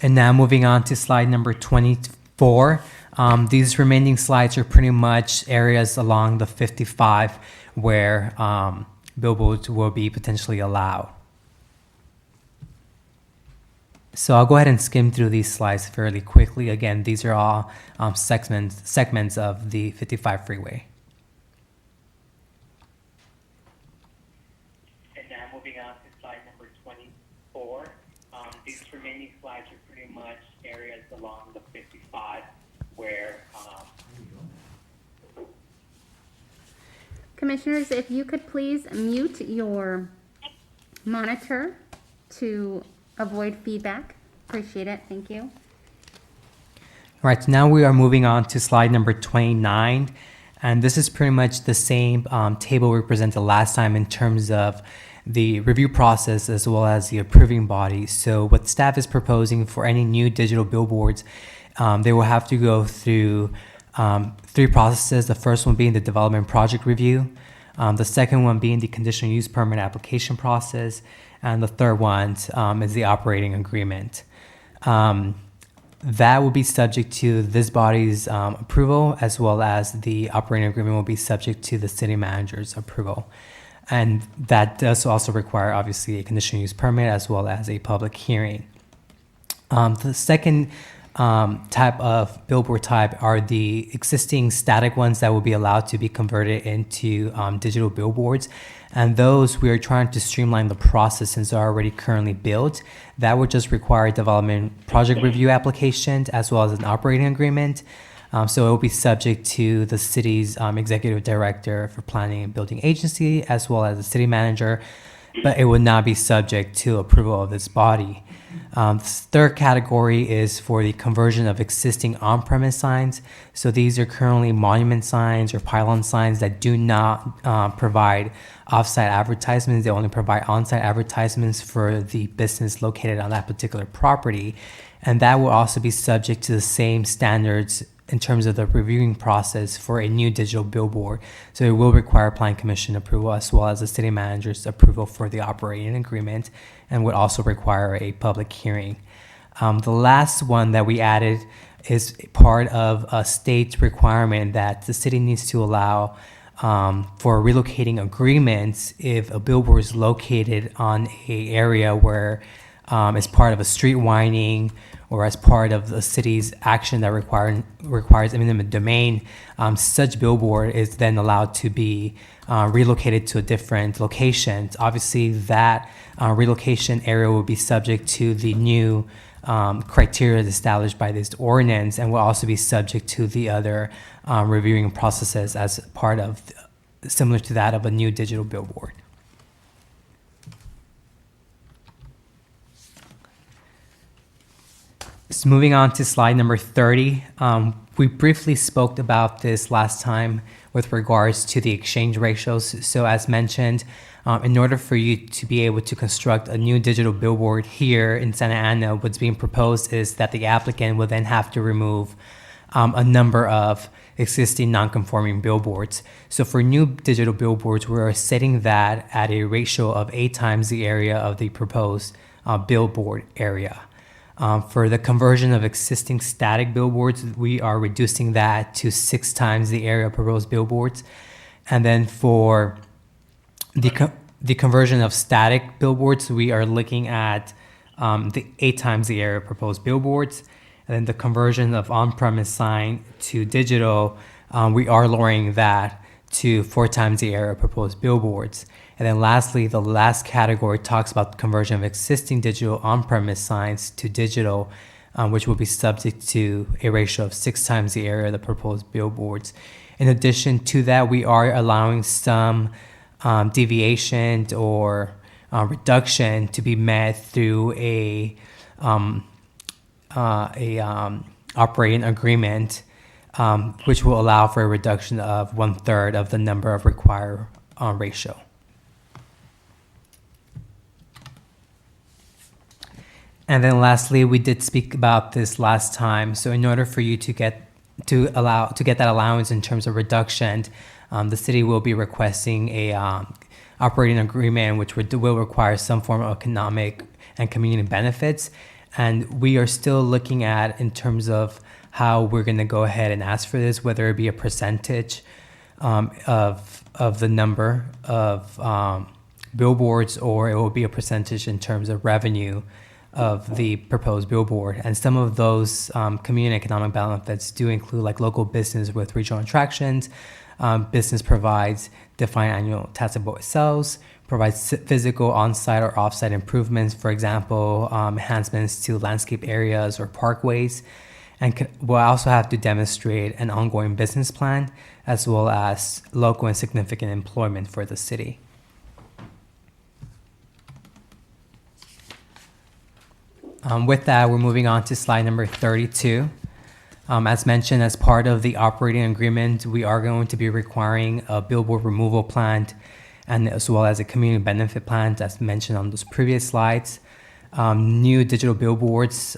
And now moving on to slide number 24. These remaining slides are pretty much areas along the 55 where billboards will be potentially allowed. So I'll go ahead and skim through these slides fairly quickly. Again, these are all segments of the 55 freeway. And now moving on to slide number 24. These remaining slides are pretty much areas along the 55 where Commissioners, if you could please mute your monitor to avoid feedback. Appreciate it. Thank you. All right, so now we are moving on to slide number 29. And this is pretty much the same table we presented last time in terms of the review process as well as the approving body. So what staff is proposing for any new digital billboards, they will have to go through 3 processes. The first one being the development project review. The second one being the conditional use permit application process. And the third one is the operating agreement. That will be subject to this body's approval, as well as the operating agreement will be subject to the city manager's approval. And that does also require, obviously, a conditional use permit as well as a public hearing. The second type of billboard type are the existing static ones that will be allowed to be converted into digital billboards. And those we are trying to streamline the process since they're already currently built. That would just require development project review applications as well as an operating agreement. So it will be subject to the city's executive director for planning and building agency as well as the city manager, but it would not be subject to approval of this body. The third category is for the conversion of existing on-premise signs. So these are currently monument signs or pylon signs that do not provide off-site advertisements. They only provide on-site advertisements for the business located on that particular property. And that will also be subject to the same standards in terms of the reviewing process for a new digital billboard. So it will require Planning Commission approval as well as the city manager's approval for the operating agreement, and would also require a public hearing. The last one that we added is part of a state requirement that the city needs to allow for relocating agreements if a billboard is located on an area where it's part of a street widening or as part of the city's action that requires eminent domain. Such billboard is then allowed to be relocated to a different location. Obviously, that relocation area will be subject to the new criteria established by this ordinance, and will also be subject to the other reviewing processes as part of, similar to that of a new digital billboard. So moving on to slide number 30, we briefly spoke about this last time with regards to the exchange ratios. So as mentioned, in order for you to be able to construct a new digital billboard here in Santa Ana, what's being proposed is that the applicant will then have to remove a number of existing non-conforming billboards. So for new digital billboards, we're setting that at a ratio of 8 times the area of the proposed billboard area. For the conversion of existing static billboards, we are reducing that to 6 times the area of proposed billboards. And then for the conversion of static billboards, we are looking at the 8 times the area of proposed billboards. And then the conversion of on-premise sign to digital, we are lowering that to 4 times the area of proposed billboards. And then lastly, the last category talks about the conversion of existing digital on-premise signs to digital, which will be subject to a ratio of 6 times the area of the proposed billboards. In addition to that, we are allowing some deviation or reduction to be met through a operating agreement, which will allow for a reduction of 1/3 of the number of required ratio. And then lastly, we did speak about this last time. So in order for you to get that allowance in terms of reduction, the city will be requesting a operating agreement, which will require some form of economic and community benefits. And we are still looking at in terms of how we're going to go ahead and ask for this, whether it be a percentage of the number of billboards, or it will be a percentage in terms of revenue of the proposed billboard. And some of those community economic benefits do include like local business with regional attractions, business provides defined annual taxable sales, provides physical on-site or off-site improvements, for example, enhancements to landscape areas or parkways, and will also have to demonstrate an ongoing business plan as well as local and significant employment for the city. With that, we're moving on to slide number 32. As mentioned, as part of the operating agreement, we are going to be requiring a billboard removal plan and as well as a community benefit plan, as mentioned on those previous slides. New digital billboards.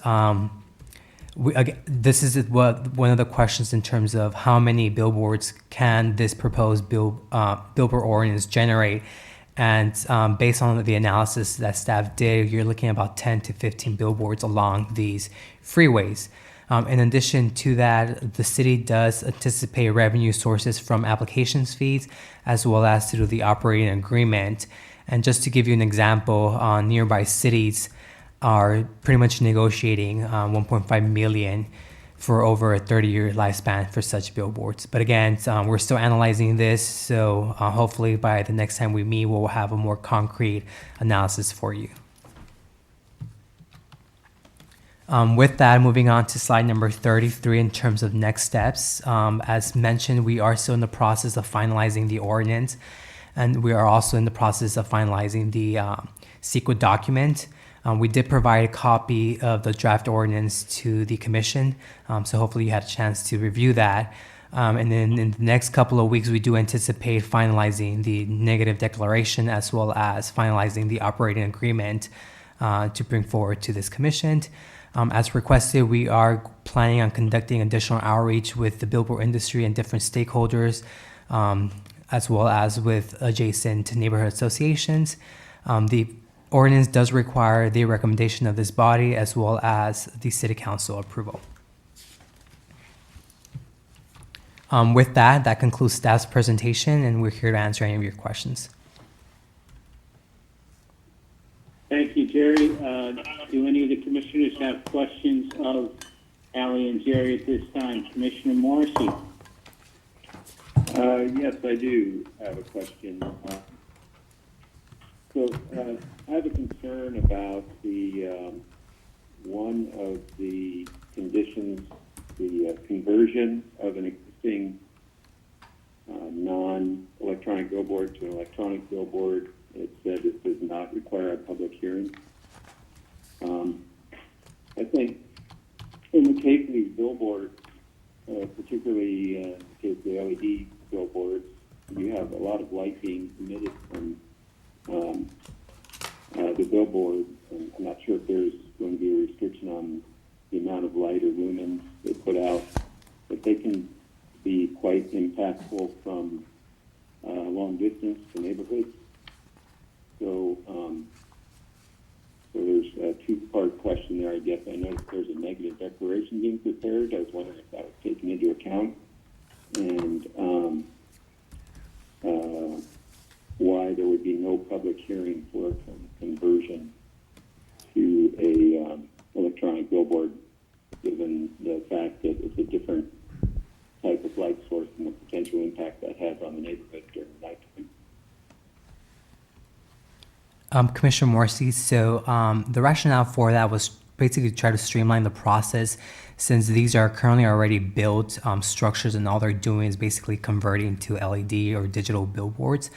This is one of the questions in terms of how many billboards can this proposed billboard ordinance generate. And based on the analysis that staff did, you're looking at about 10 to 15 billboards along these freeways. In addition to that, the city does anticipate revenue sources from applications fees as well as through the operating agreement. And just to give you an example, nearby cities are pretty much negotiating 1.5 million for over a 30-year lifespan for such billboards. But again, we're still analyzing this, so hopefully by the next time we meet, we'll have a more concrete analysis for you. With that, moving on to slide number 33 in terms of next steps. As mentioned, we are still in the process of finalizing the ordinance, and we are also in the process of finalizing the CEQA document. We did provide a copy of the draft ordinance to the commission, so hopefully you had a chance to review that. And then in the next couple of weeks, we do anticipate finalizing the negative declaration as well as finalizing the operating agreement to bring forward to this commission. As requested, we are planning on conducting additional outreach with the billboard industry and different stakeholders, as well as with adjacent neighborhood associations. The ordinance does require the recommendation of this body as well as the city council approval. With that, that concludes staff's presentation, and we're here to answer any of your questions. Thank you, Jerry. Do any of the commissioners have questions of Ally and Jerry at this time? Commissioner Morrissey? Yes, I do have a question. So I have a concern about the one of the conditions, the conversion of an existing non-electronic billboard to an electronic billboard. It said it does not require a public hearing. I think in the case of these billboards, particularly in the case of the LED billboards, you have a lot of light being emitted from the billboard, and I'm not sure if there's going to be a restriction on the amount of light or lumens they put out, but they can be quite impactful from long distance to neighborhoods. So, there's a two-part question there, I guess. I noticed there's a negative declaration being prepared. I was wondering if that was taken into account, and why there would be no public hearing for a conversion to a electronic billboard, given the fact that it's a different type of light source and the potential impact that has on the neighborhood during the nighttime. Commissioner Morrissey, so the rationale for that was basically to try to streamline the process, since these are currently already built structures and all they're doing is basically converting to LED or digital billboards.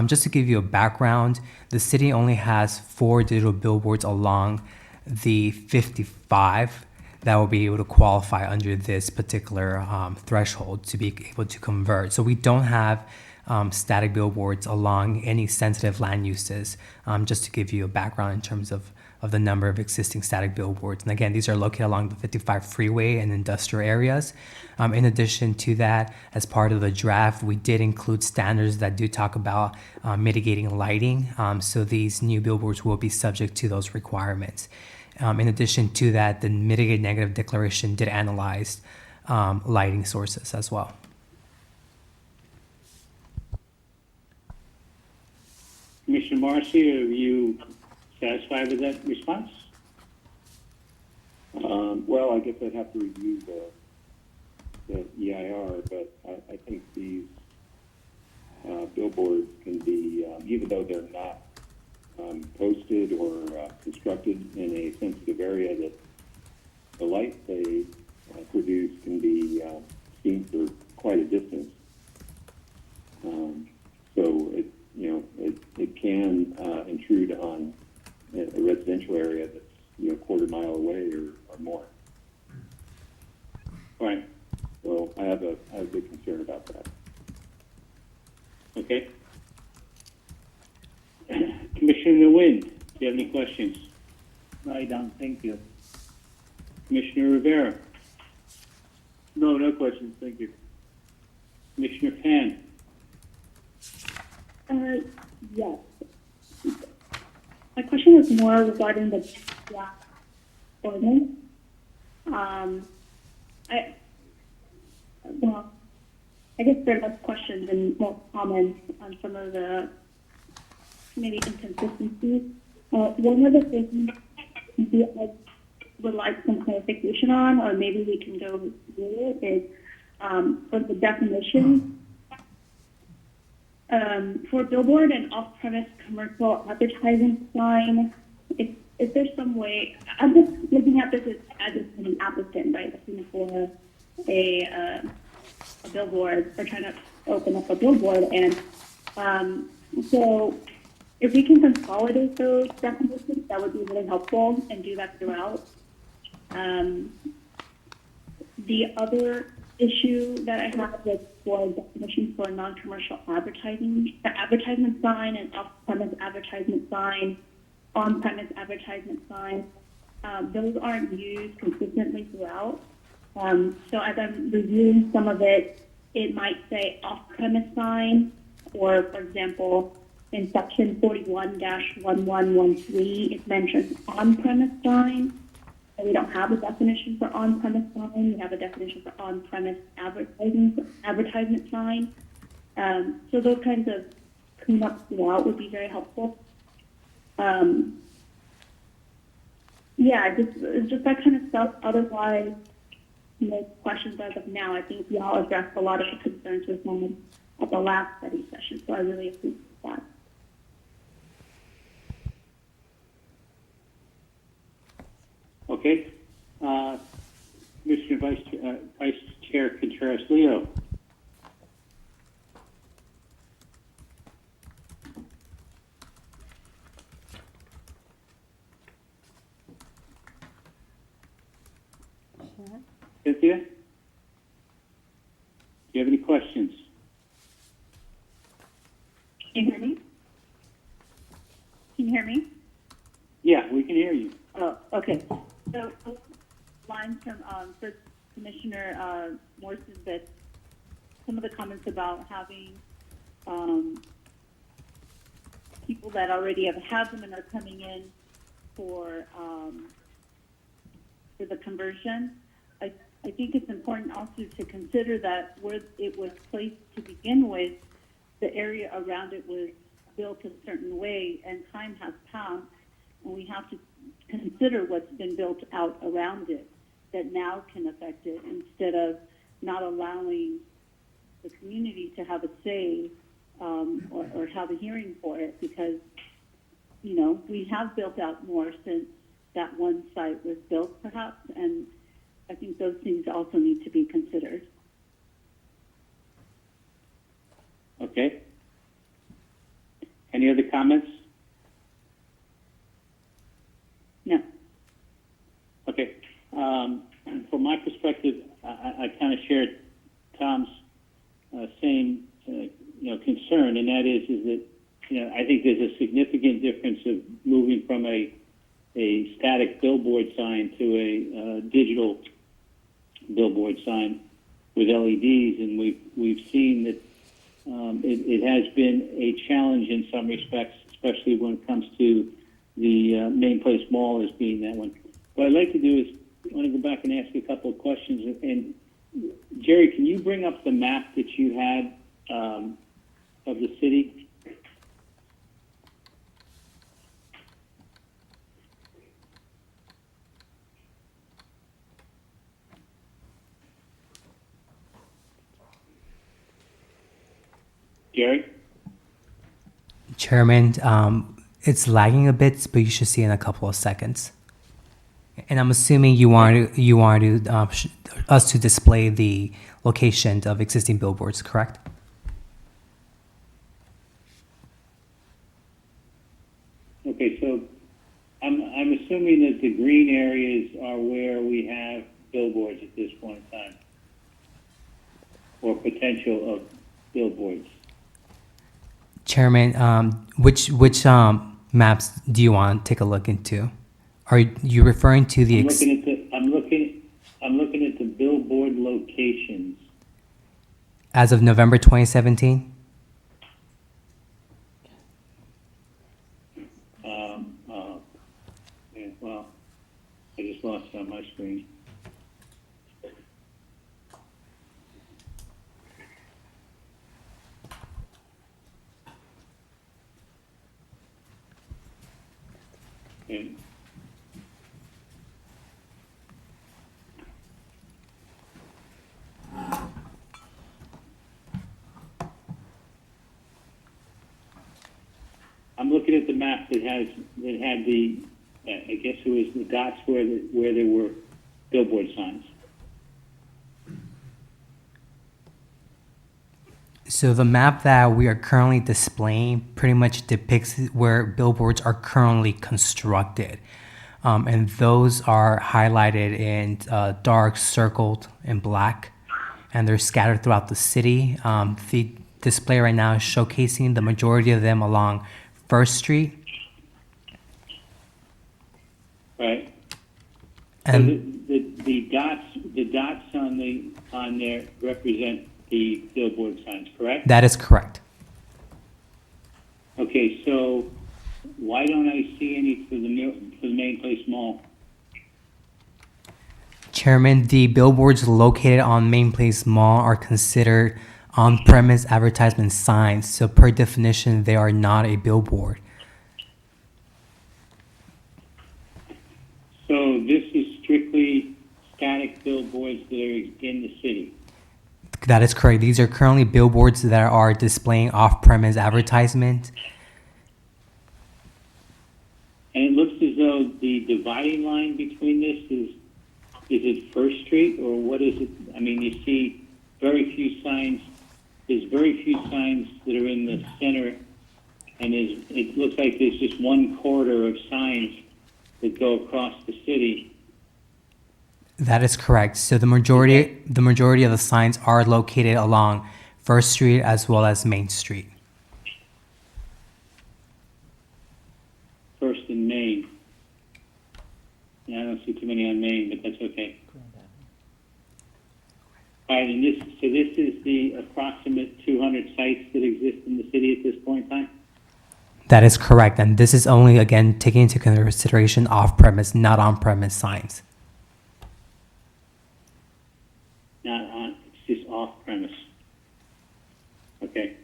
Just to give you a background, the city only has 4 digital billboards along the 55 that will be able to qualify under this particular threshold to be able to convert. So we don't have static billboards along any sensitive land uses, just to give you a background in terms of the number of existing static billboards. And again, these are located along the 55 freeway and industrial areas. In addition to that, as part of the draft, we did include standards that do talk about mitigating lighting. So these new billboards will be subject to those requirements. In addition to that, the mitigated negative declaration did analyze lighting sources as well. Commissioner Morrissey, are you satisfied with that response? Well, I guess I'd have to review the EIR, but I think these billboards can be, even though they're not posted or constructed in a sensitive area, that the light they produce can be seen for quite a distance. So it can intrude on a residential area that's quarter mile away or more. Right. So I have a big concern about that. Okay. Commissioner Nguyen, do you have any questions? No, I don't. Thank you. Commissioner Rivera, No, no questions. Thank you. Commissioner Pan, Yes. My question was more regarding the draft ordinance. I guess there are less questions and more comments on some of the maybe inconsistencies. One of the things I would like some clarification on, or maybe we can go through it, is for the definition for billboard and off-premise commercial advertising sign. If there's some way, I'm just looking at this as an applicant, right? Looking for a billboard, or trying to open up a billboard, and so if we can consolidate those definitions, that would be really helpful, and do that throughout. The other issue that I have is for definitions for non-commercial advertisement sign and off-premise advertisement sign, on-premise advertisement sign. Those aren't used consistently throughout. So as I'm reviewing some of it, it might say off-premise sign, or for example, in section 41-1113, it mentions on-premise sign. And we don't have a definition for on-premise sign. We have a definition for on-premise advertisement sign. So those kinds of cleanups throughout would be very helpful. Yeah, just that kind of stuff. Otherwise, no questions as of now. I think y'all addressed a lot of the concerns with me at the last study session, so I really appreciate that. Okay. Commissioner Vice Chair Contreras-Leo. Cynthia? Do you have any questions? Can you hear me? Can you hear me? Yeah, we can hear you. Oh, okay. So, lines from Commissioner Morse, is that some of the comments about having people that already have had them and are coming in for the conversion. I think it's important also to consider that where it was placed to begin with, the area around it was built a certain way, and time has passed, and we have to consider what's been built out around it that now can affect it, instead of not allowing the community to have a say or have a hearing for it, because, you know, we have built out more since that one site was built, perhaps, and I think those things also need to be considered. Okay. Any other comments? No. Okay. From my perspective, I kind of shared Tom's same concern, and that is that I think there's a significant difference of moving from a static billboard sign to a digital billboard sign with LEDs, and we've seen that it has been a challenge in some respects, especially when it comes to the Main Place Mall as being that one. What I'd like to do is I want to go back and ask you a couple of questions. And Jerry, can you bring up the map that you had of the city? Jerry? Chairman, it's lagging a bit, but you should see in a couple of seconds. And I'm assuming you want us to display the location of existing billboards, correct? Okay, so I'm assuming that the green areas are where we have billboards at this point in time, or potential of billboards. Chairman, which maps do you want to take a look into? Are you referring to the? I'm looking at the billboard locations. As of November 2017. Yeah, well, I just lost it on my screen. And looking at the map that had the, I guess it was the dots where there were billboard signs. So the map that we are currently displaying pretty much depicts where billboards are currently constructed. And those are highlighted in dark circled in black, and they're scattered throughout the city. The display right now is showcasing the majority of them along First Street. Right. And So the dots on there represent the billboard signs, correct? that is correct. Okay, so why don't I see any for the Main Place Mall? Chairman, the billboards located on Main Place Mall are considered on-premise advertisement signs, so per definition, they are not a billboard. So this is strictly static billboards that are in the city. That is correct. These are currently billboards that are displaying off-premise advertisement. And it looks as though the dividing line between this is it First Street or what is it? I mean, you see very few signs. There's very few signs that are in the center, and it looks like there's just one corridor of signs that go across the city. That is correct. So the majority of the signs are located along First Street as well as Main Street. First and Main. Yeah, I don't see too many on Main, but that's okay. All right, and this is the approximate 200 sites that exist in the city at this point in time? That is correct. And this is only, again, taking into consideration off-premise, not on-premise signs. Not on, it's just off premise. Okay.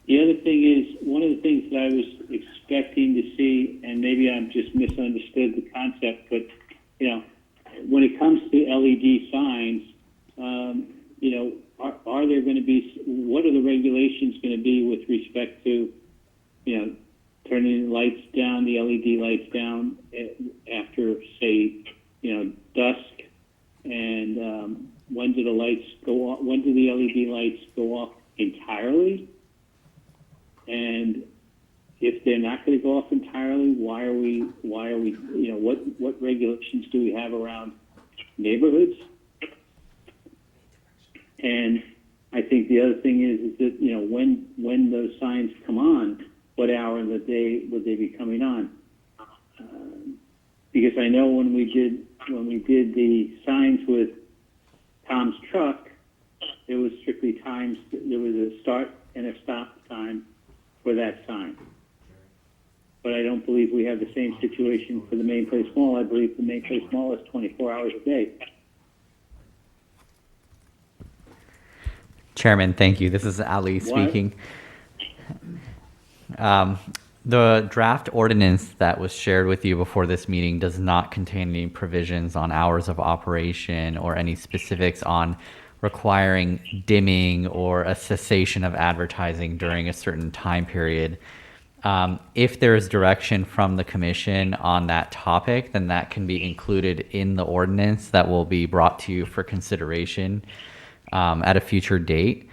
The other thing is, one of the things that I was expecting to see, and maybe I've just misunderstood the concept, but, you know, when it comes to LED signs, you know, are there going to be, what are the regulations going to be with respect to, you know, turning the lights down, the LED lights down after, say, you know, dusk, and when do the lights go off? When do the LED lights go off entirely? And if they're not going to go off entirely, why are we? You know, what regulations do we have around neighborhoods? And I think the other thing is that, you know, when those signs come on, what hour of the day would they be coming on? Because I know when we did the signs with Tom's truck, it was strictly times. There was a start and a stop time for that sign. But I don't believe we have the same situation for the Main Place Mall. I believe the Main Place Mall is 24 hours a day. Chairman, thank you. This is Ali speaking. The draft ordinance that was shared with you before this meeting does not contain any provisions on hours of operation or any specifics on requiring dimming or a cessation of advertising during a certain time period. If there is direction from the commission on that topic, then that can be included in the ordinance that will be brought to you for consideration at a future date.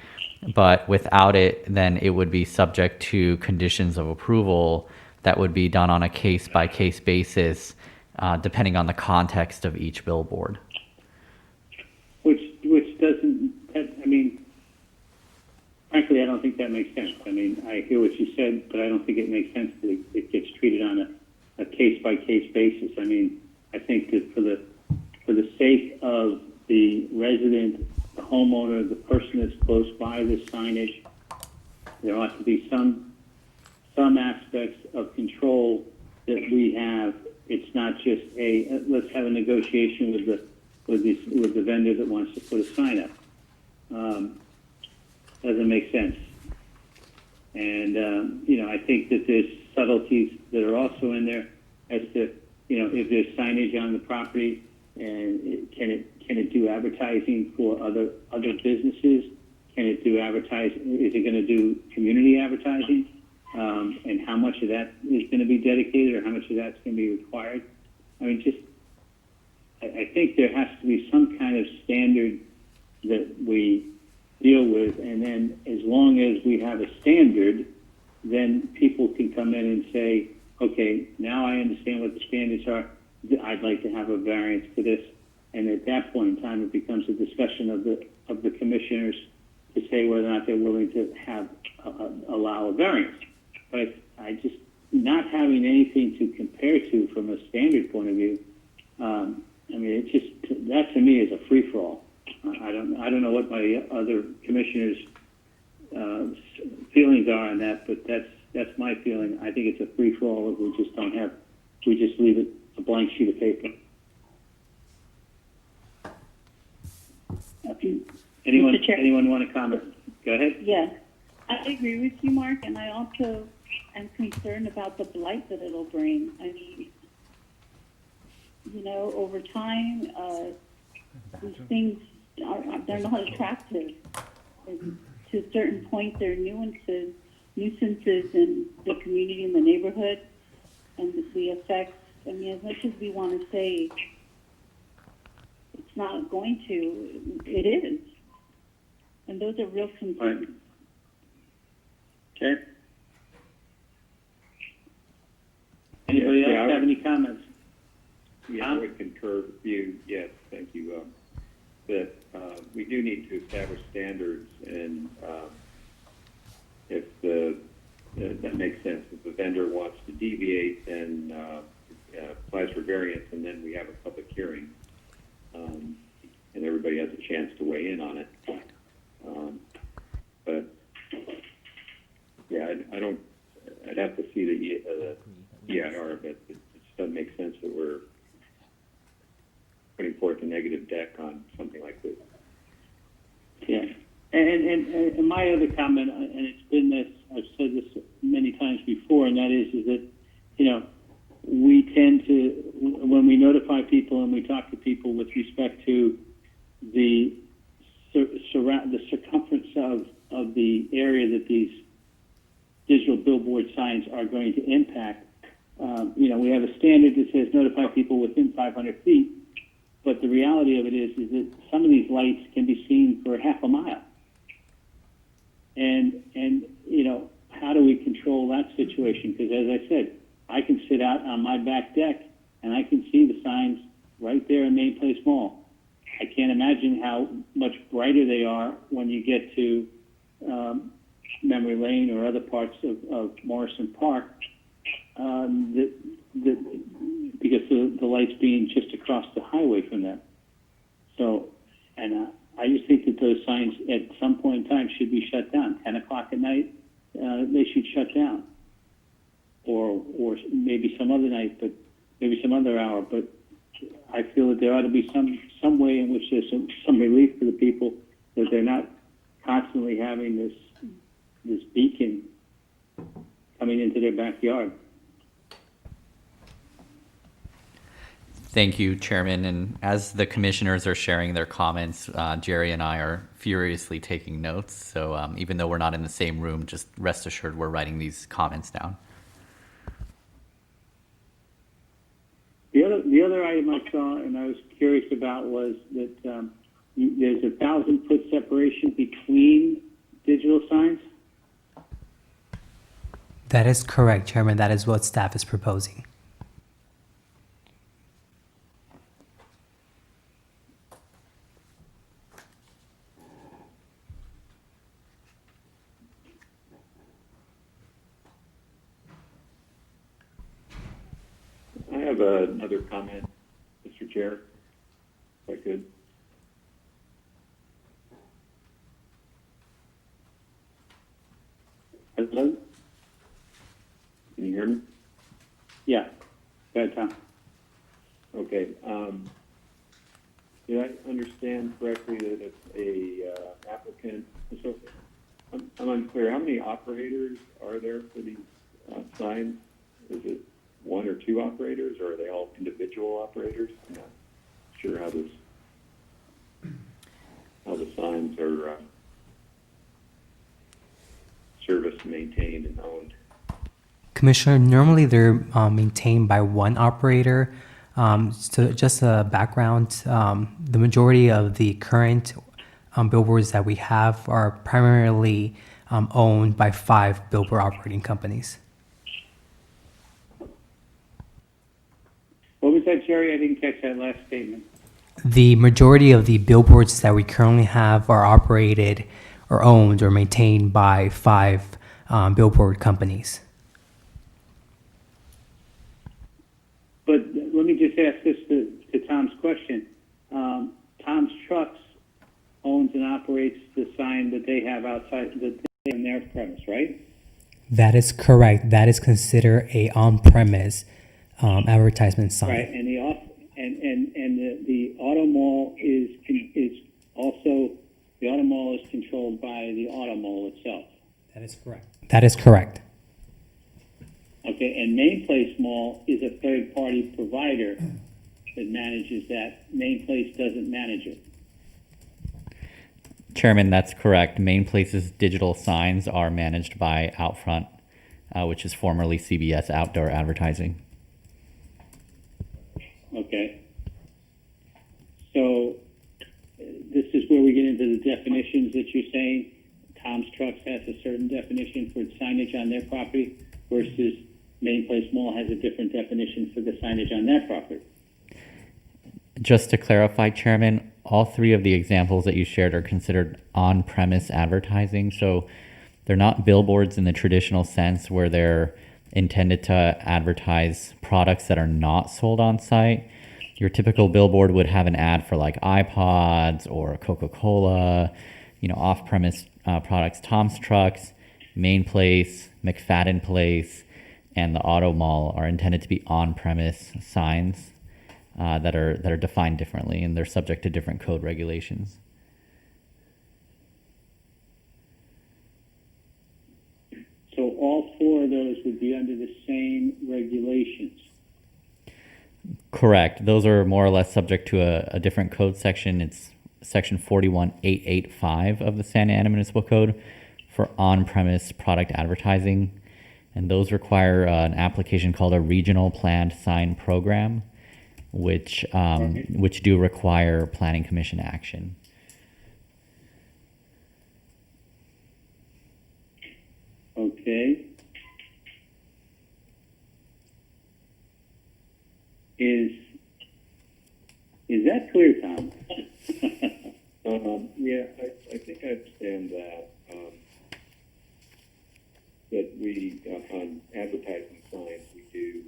But without it, then it would be subject to conditions of approval that would be done on a case-by-case basis, depending on the context of each billboard. Which doesn't, I mean, frankly, I don't think that makes sense. I mean, I hear what you said, but I don't think it makes sense that it gets treated on a case-by-case basis. I mean, I think that for the sake of the resident, the homeowner, the person that's close by the signage, there ought to be some aspects of control that we have. It's not just let's have a negotiation with the vendor that wants to put a sign up. Doesn't make sense. And you know, I think that there's subtleties that are also in there as to, you know, if there's signage on the property, and can it do advertising for other businesses? Can it do advertising? Is it going to do community advertising? And how much of that is going to be dedicated, or how much of that's going to be required? I mean, I think there has to be some kind of standard that we deal with, and then as long as we have a standard, then people can come in and say, okay, now I understand what the standards are. I'd like to have a variance for this, and at that point in time, it becomes a discussion of the commissioners to say whether or not they're willing to allow a variance. But I just not having anything to compare to from a standard point of view. I mean, it just that to me is a free for all. I don't know what my other commissioners' feelings are on that, but that's my feeling. I think it's a free for all if we just leave it a blank sheet of paper. Anyone want to comment? Go ahead. Yes, I agree with you, Mark, and I also am concerned about the blight that it'll bring. I mean, you know, over time, these things they're not attractive. And to a certain point, they're nuisances in the community and the neighborhood, and the effects. I mean, as much as we want to say it's not going to, it is. And those are real concerns. Okay. Anybody Yeah, else have any comments? Yeah, I would concur with you. Yes, thank you. That we do need to establish standards, and if that makes sense. If the vendor wants to deviate, then applies for variance, and then we have a public hearing, and everybody has a chance to weigh in on it. But yeah, I don't. I'd have to see the EIR, but it just doesn't make sense that we're putting forth a negative deck on something like this. Yeah. And my other comment, and it's been this, I've said this many times before, and that is that, you know, we tend to, when we notify people and we talk to people with respect to the circumference of the area that these digital billboard signs are going to impact, you know, we have a standard that says notify people within 500 feet, but the reality of it is that some of these lights can be seen for half a mile. And you know, how do we control that situation? Because as I said, I can sit out on my back deck and I can see the signs right there in Main Place Mall. I can't imagine how much brighter they are when you get to Memory Lane or other parts of Morrison Park, because the lights being just across the highway from them. So, and I just think that those signs at some point in time should be shut down. 10 o'clock at night, they should shut down. Or maybe some other night, but maybe some other hour. But I feel that there ought to be some way in which there's some relief for the people, that they're not constantly having this beacon coming into their backyard. Thank you, Chairman. And as the commissioners are sharing their comments, Jerry and I are furiously taking notes. So even though we're not in the same room, just rest assured we're writing these comments down. The other item I saw and I was curious about was that there's 1,000-foot separation between digital signs. That is correct, Chairman. That is what staff is proposing. I have another comment, Mr. Chair, if I could. Hello? Can you hear me? Yeah. Go ahead, Tom. Okay. Did I understand correctly that if a applicant, so I'm unclear, how many operators are there for these signs? Is it one or two operators, or are they all individual operators? I'm not sure how the signs are billboards maintained and owned? Commissioner, normally they're maintained by one operator. So just a background, the majority of the current billboards that we have are primarily owned by 5 billboard operating companies. What was that, Jerry? I didn't catch that last statement. The majority of the billboards that we currently have are operated or owned or maintained by 5 billboard companies. But let me just ask this to Tom's question. Tom's Trucks owns and operates the sign that they have outside on their premise, right? That is correct. That is considered a on-premise advertisement sign. Right, and the auto mall is also, the auto mall is controlled by the auto mall itself. That is correct. That is correct. Okay, and Main Place Mall is a third-party provider that manages that. Main Place doesn't manage it. Chairman, that's correct. Main Place's digital signs are managed by Outfront, which is formerly CBS Outdoor Advertising. Okay. So this is where we get into the definitions that you're saying. Tom's Trucks has a certain definition for signage on their property versus Main Place Mall has a different definition for the signage on their property. Just to clarify, Chairman, all 3 of the examples that you shared are considered on-premise advertising. So they're not billboards in the traditional sense where they're intended to advertise products that are not sold on site. Your typical billboard would have an ad for like iPods or Coca-Cola, off-premise products. Tom's Trucks, Main Place, McFadden Place, and the Auto Mall are intended to be on-premise signs that are defined differently, and they're subject to different code regulations. So all 4 of those would be under the same regulations. Correct. Those are more or less subject to a different code section. It's section 41885 of the Santa Ana Municipal Code for on-premise product advertising. And those require an application called a regional planned sign program, which do require planning commission action. Okay. Is that clear, Tom? Yeah, I think I understand that. That we, on advertising signs, we do,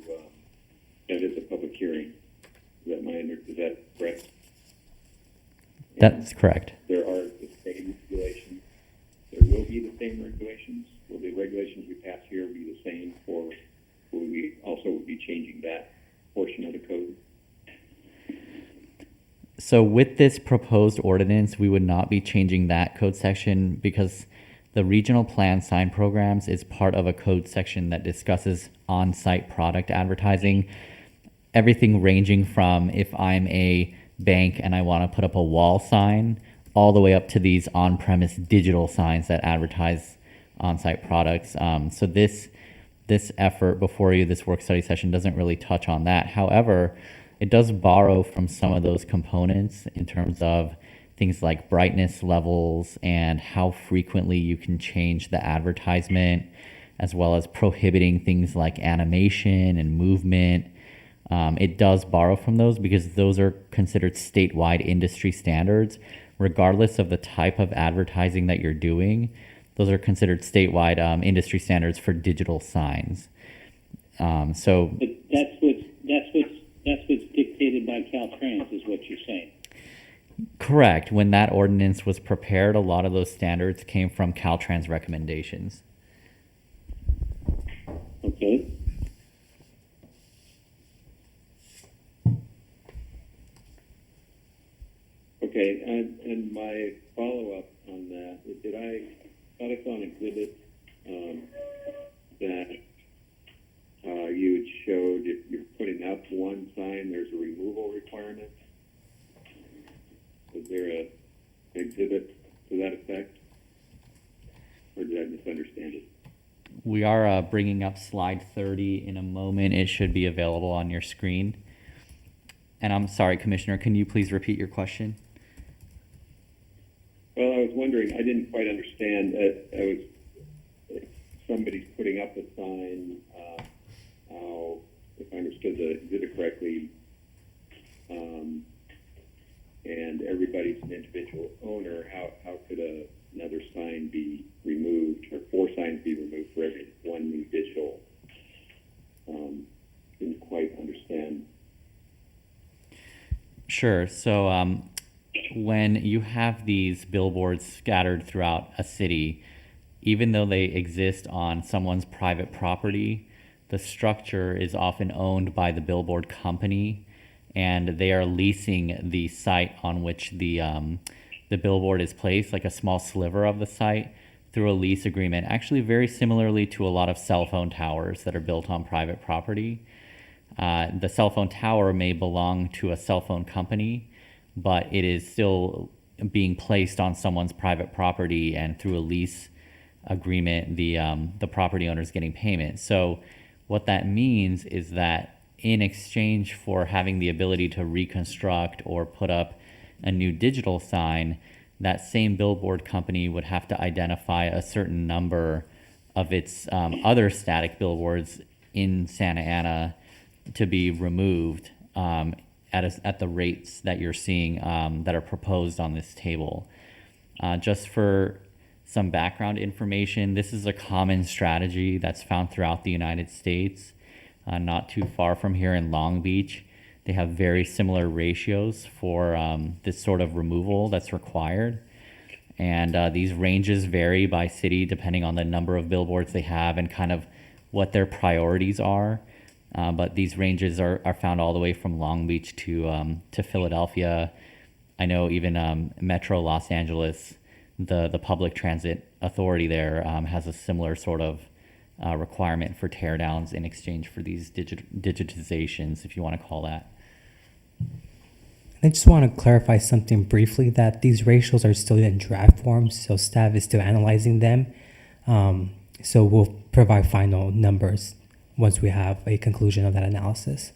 that is a public hearing. Is that correct? That's correct. There are the same regulations. There will be the same regulations. Will the regulations we pass here be the same, or will we also be changing that portion of the code? So with this proposed ordinance, we would not be changing that code section because the regional plan sign programs is part of a code section that discusses on-site product advertising. Everything ranging from if I'm a bank and I want to put up a wall sign, all the way up to these on-premise digital signs that advertise on-site products. So this effort before you, this work study session, doesn't really touch on that. However, it does borrow from some of those components in terms of things like brightness levels and how frequently you can change the advertisement, as well as prohibiting things like animation and movement. It does borrow from those because those are considered statewide industry standards. Regardless of the type of advertising that you're doing, those are considered statewide industry standards for digital signs. So But that's what's dictated by CalTrans, is what you're saying. correct. When that ordinance was prepared, a lot of those standards came from CalTrans recommendations. Okay. Okay, and my follow-up on that, thought I saw an exhibit that you had showed if you're putting up one sign, there's a removal requirement. Is there an exhibit to that effect? Or did I misunderstand it? We are bringing up slide 30 in a moment. It should be available on your screen. And I'm sorry, Commissioner, can you please repeat your question? Well, I was wondering, I didn't quite understand, if somebody's putting up a sign, how, if I understood the exhibit correctly, and everybody's an individual owner, how could another sign be removed, or 4 signs be removed for every one individual? Didn't quite understand. Sure. So when you have these billboards scattered throughout a city, even though they exist on someone's private property, the structure is often owned by the billboard company, and they are leasing the site on which the billboard is placed, like a small sliver of the site, through a lease agreement, actually very similarly to a lot of cell phone towers that are built on private property. The cell phone tower may belong to a cell phone company, but it is still being placed on someone's private property, and through a lease agreement, the property owner is getting payment. So what that means is that in exchange for having the ability to reconstruct or put up a new digital sign, that same billboard company would have to identify a certain number of its other static billboards in Santa Ana to be removed at the rates that you're seeing that are proposed on this table. Just for some background information, this is a common strategy that's found throughout the United States, not too far from here in Long Beach. They have very similar ratios for this sort of removal that's required. And these ranges vary by city depending on the number of billboards they have and kind of what their priorities are. But these ranges are found all the way from Long Beach to Philadelphia. I know even Metro Los Angeles, the public transit authority there has a similar sort of requirement for teardowns in exchange for these digitizations, if you want to call that. I just want to clarify something briefly, that these ratios are still in draft form, so staff is still analyzing them. So we'll provide final numbers once we have a conclusion of that analysis.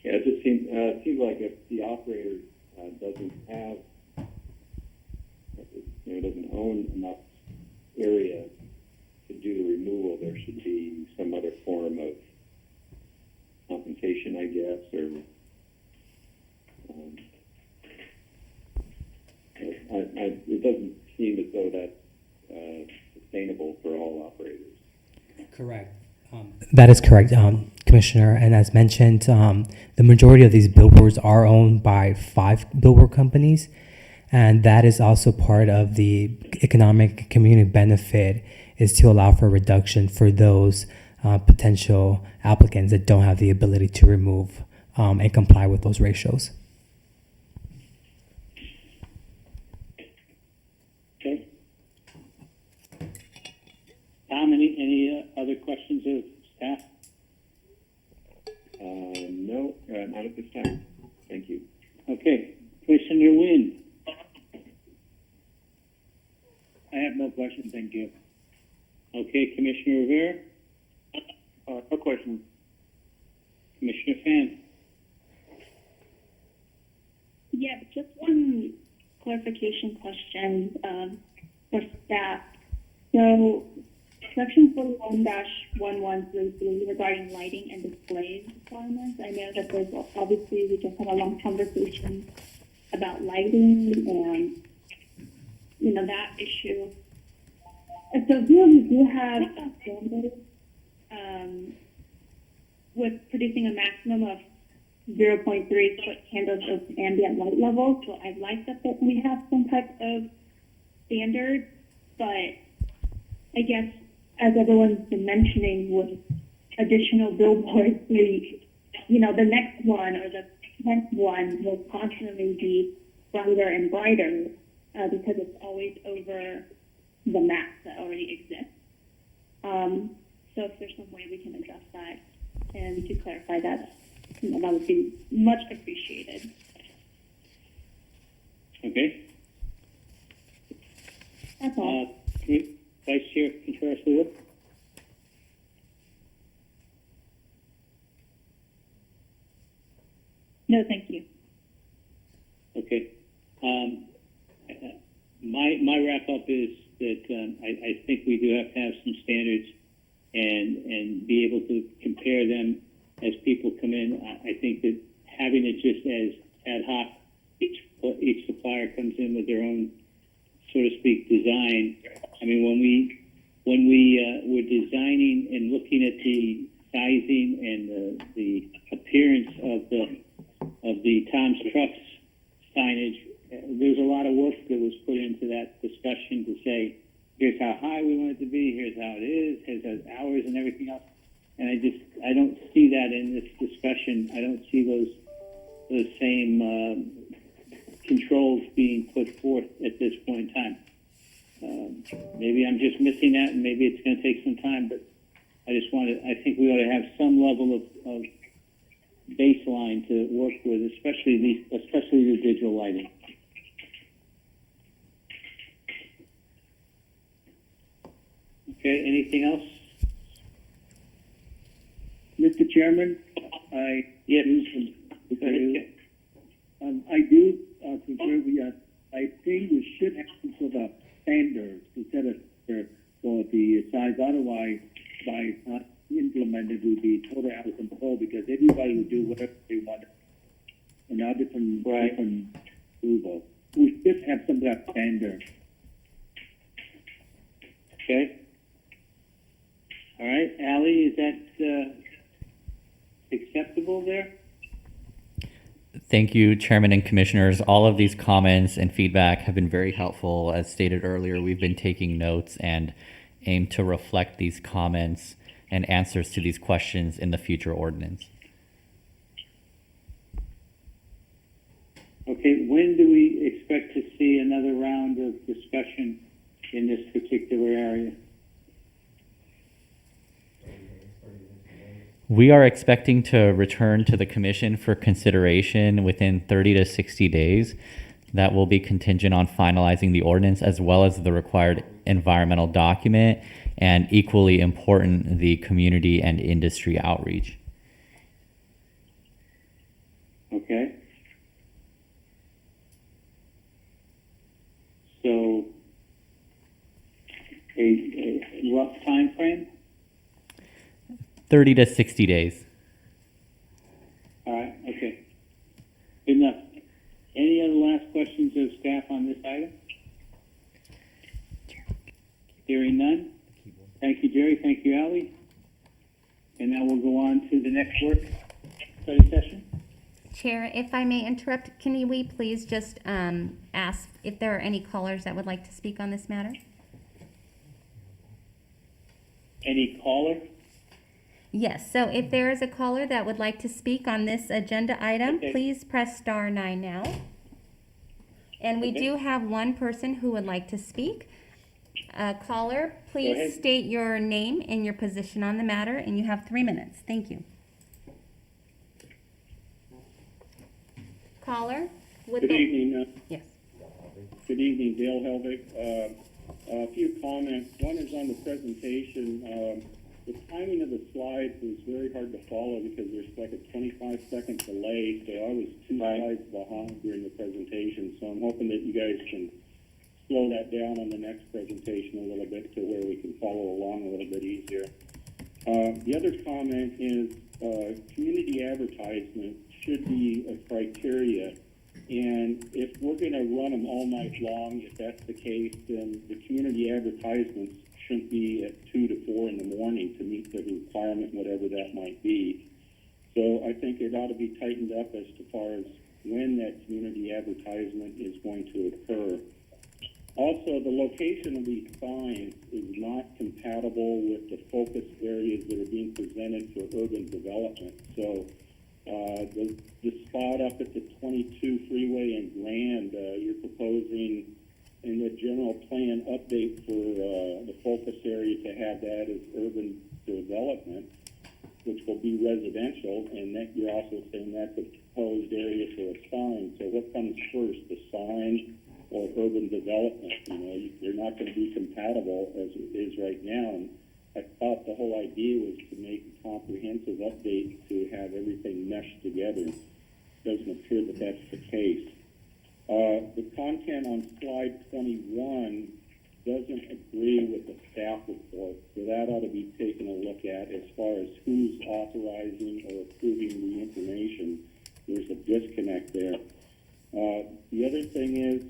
Yeah, it just seems like if the operator doesn't have, doesn't own enough area to do the removal, there should be some other form of compensation, I guess, or it doesn't seem as though that's sustainable for all operators. Correct. That is correct, Commissioner. And as mentioned, the majority of these billboards are owned by 5 billboard companies. And that is also part of the economic community benefit, is to allow for a reduction for those potential applicants that don't have the ability to remove and comply with those ratios. Okay. Tom, any other questions of staff? No, not at this time. Thank you. Okay, Commissioner Wynn. I have no question, thank you. Okay, Commissioner Rivera. No questions. Commissioner Fan. Yeah, just one clarification question for staff. So, Section 41-1133 regarding lighting and display requirements. I know that there's obviously we just had a long conversation about lighting and that issue. And so here we do have a standard with producing a maximum of 0.3 foot candles of ambient light level. So I'd like that we have some type of standard, but I guess as everyone's been mentioning with additional billboards, the next one or the 10th one will constantly be brighter and brighter because it's always over the max that already exists. So if there's some way we can address that and to clarify that, that would be much appreciated. Okay. That's all. Vice Chair Contreras-Lewa? No, thank you. Okay. My wrap up is that I think we do have to have some standards and be able to compare them as people come in. I think that having it just as ad hoc, each supplier comes in with their own, so to speak, design. I mean, when we were designing and looking at the sizing and the appearance of the Tom's Trucks signage, there's a lot of work that was put into that discussion to say, here's how high we want it to be, here's how it is, here's the hours and everything else. And I don't see that in this discussion. I don't see those same controls being put forth at this point in time. Maybe I'm just missing that, and maybe it's going to take some time, but I think we ought to have some level of baseline to work with, especially the digital lighting. Okay, anything else? Mr. Chairman, I do concur. I think we should have some sort of standards to set for the size. Otherwise, by not implemented, it would be total out of control because everybody would do whatever they want and now different approval. We should have some kind of standard. Okay. All right, Ally, is that acceptable there? Thank you, Chairman and Commissioners. All of these comments and feedback have been very helpful. As stated earlier, we've been taking notes and aim to reflect these comments and answers to these questions in the future ordinance. Okay, when do we expect to see another round of discussion in this particular area? We are expecting to return to the Commission for consideration within 30 to 60 days. That will be contingent on finalizing the ordinance as well as the required environmental document and, equally important, the community and industry outreach. Okay. So, a rough time frame? 30 to 60 days. All right, okay. Good enough. Any other last questions of staff on this item? Hearing none. Thank you, Jerry. Thank you, Ally. And now we'll go on to the next work study session. Chair, if I may interrupt, can we please just ask if there are any callers that would like to speak on this matter? Any caller? Yes, so if there is a caller that would like to speak on this agenda item, Okay. please press *9 now. And we Okay. do have one person who would like to speak. Caller, ahead. please state your name and your position on the matter, and you have 3 minutes. Thank you. Caller? Good evening. Yes. Good evening, Dale Helvig. A few comments. One is on the presentation. The timing of the slides was very hard to follow because there's like a 25-second delay, so I was 2 slides behind during the presentation. So I'm hoping that you guys can slow that down on the next presentation a little bit to where we can follow along a little bit easier. The other comment is community advertisement should be a criteria. And if we're going to run them all night long, if that's the case, then the community advertisements shouldn't be at 2 to 4 in the morning to meet the requirement, whatever that might be. So I think it ought to be tightened up as far as when that community advertisement is going to occur. Also, the location of these signs is not compatible with the focus areas that are being presented for urban development. So the spot up at the 22 freeway in Grand, you're proposing in the general plan update for the focus area to have that as urban development, which will be residential, and that you're also saying that's a proposed area for a sign. So what comes first, the sign or urban development. You know, they're not going to be compatible as it is right now. And I thought the whole idea was to make a comprehensive update to have everything meshed together. Doesn't appear that that's the case. The content on slide 21 doesn't agree with the staff report, so that ought to be taken a look at as far as who's authorizing or approving the information. There's a disconnect there. The other thing is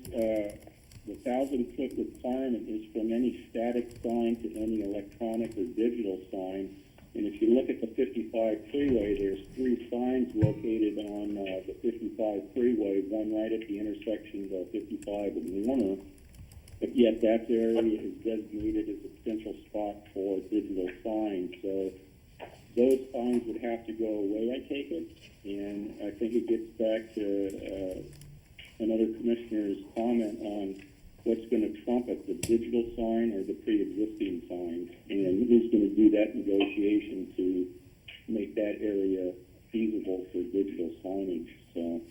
the 1,000-foot requirement is from any static sign to any electronic or digital sign. And if you look at the 55 freeway, there's 3 signs located on the 55 freeway, one right at the intersection of 55 and Warner. But yet that area is designated as a potential spot for digital signs. So those signs would have to go away, I take it. And I think it gets back to another commissioner's comment on what's going to trump it, the digital sign or the pre-existing signs, and who's going to do that negotiation to make that area feasible for digital signage. So,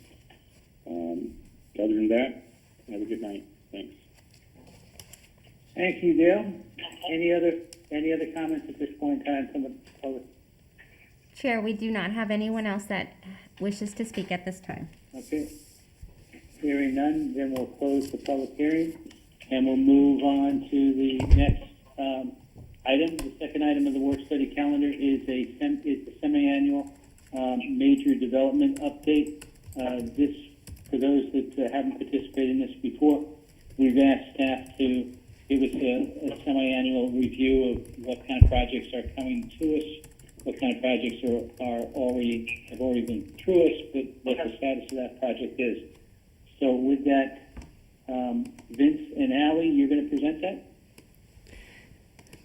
other than that, have a good night. Thanks. Thank you, Dale. Any other comments at this point in time from the public? Chair, we do not have anyone else that wishes to speak at this time. Okay. Hearing none, then we'll close the public hearing, and we'll move on to the next item. The second item of the work study calendar is the semi-annual major development update. This, for those that haven't participated in this before, we've asked staff to give us a semi-annual review of what kind of projects are coming to us, what kind of projects have already been through us, but what the status of that project is. So with that, Vince and Ally, you're going to present that?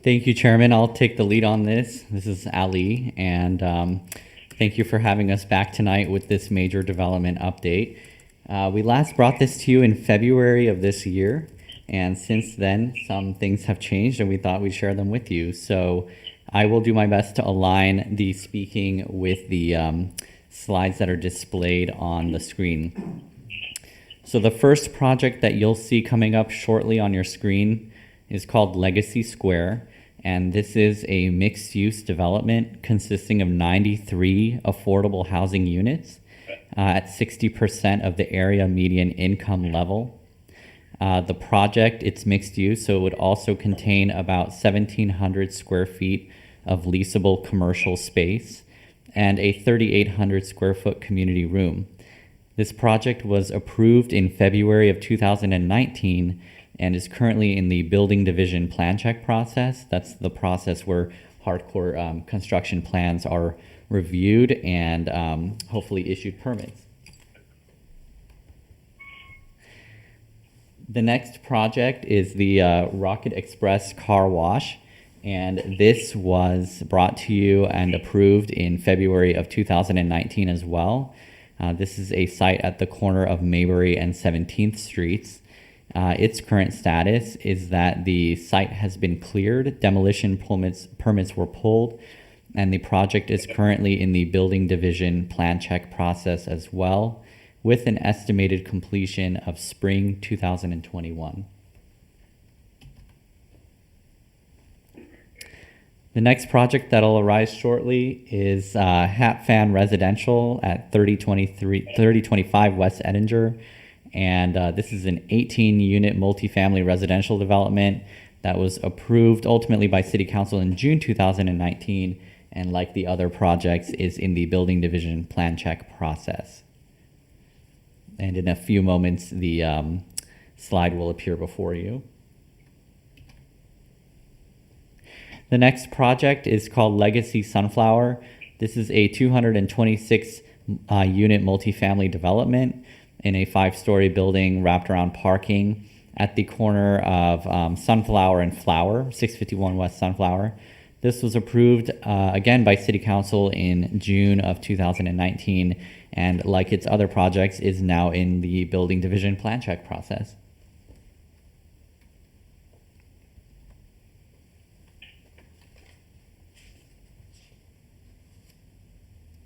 Thank you, Chairman. I'll take the lead on this. This is Ali, and thank you for having us back tonight with this major development update. We last brought this to you in February of this year, and since then, some things have changed, and we thought we'd share them with you. So I will do my best to align the speaking with the slides that are displayed on the screen. So the first project that you'll see coming up shortly on your screen is called Legacy Square, and this is a mixed-use development consisting of 93 affordable housing units at 60% of the area median income level. The project, it's mixed use, so it would also contain about 1,700 square feet of leasable commercial space and a 3,800 square foot community room. This project was approved in February of 2019 and is currently in the building division plan check process. That's the process where hardcore construction plans are reviewed and hopefully issued permits. The next project is the Rocket Express Car Wash, and this was brought to you and approved in February of 2019 as well. This is a site at the corner of Maybury and 17th Streets. Its current status is that the site has been cleared, demolition permits were pulled, and the project is currently in the building division plan check process as well, with an estimated completion of spring 2021. The next project that'll arise shortly is Hatfan Residential at 3025 West Edinger. And this is an 18-unit multifamily residential development that was approved ultimately by City Council in June 2019, and like the other projects, is in the building division plan check process. And in a few moments, the slide will appear before you. The next project is called Legacy Sunflower. This is a 226 unit multifamily development in a 5-story building wrapped around parking at the corner of Sunflower and Flower, 651 West Sunflower. This was approved again by City Council in June of 2019, and like its other projects, is now in the building division plan check process.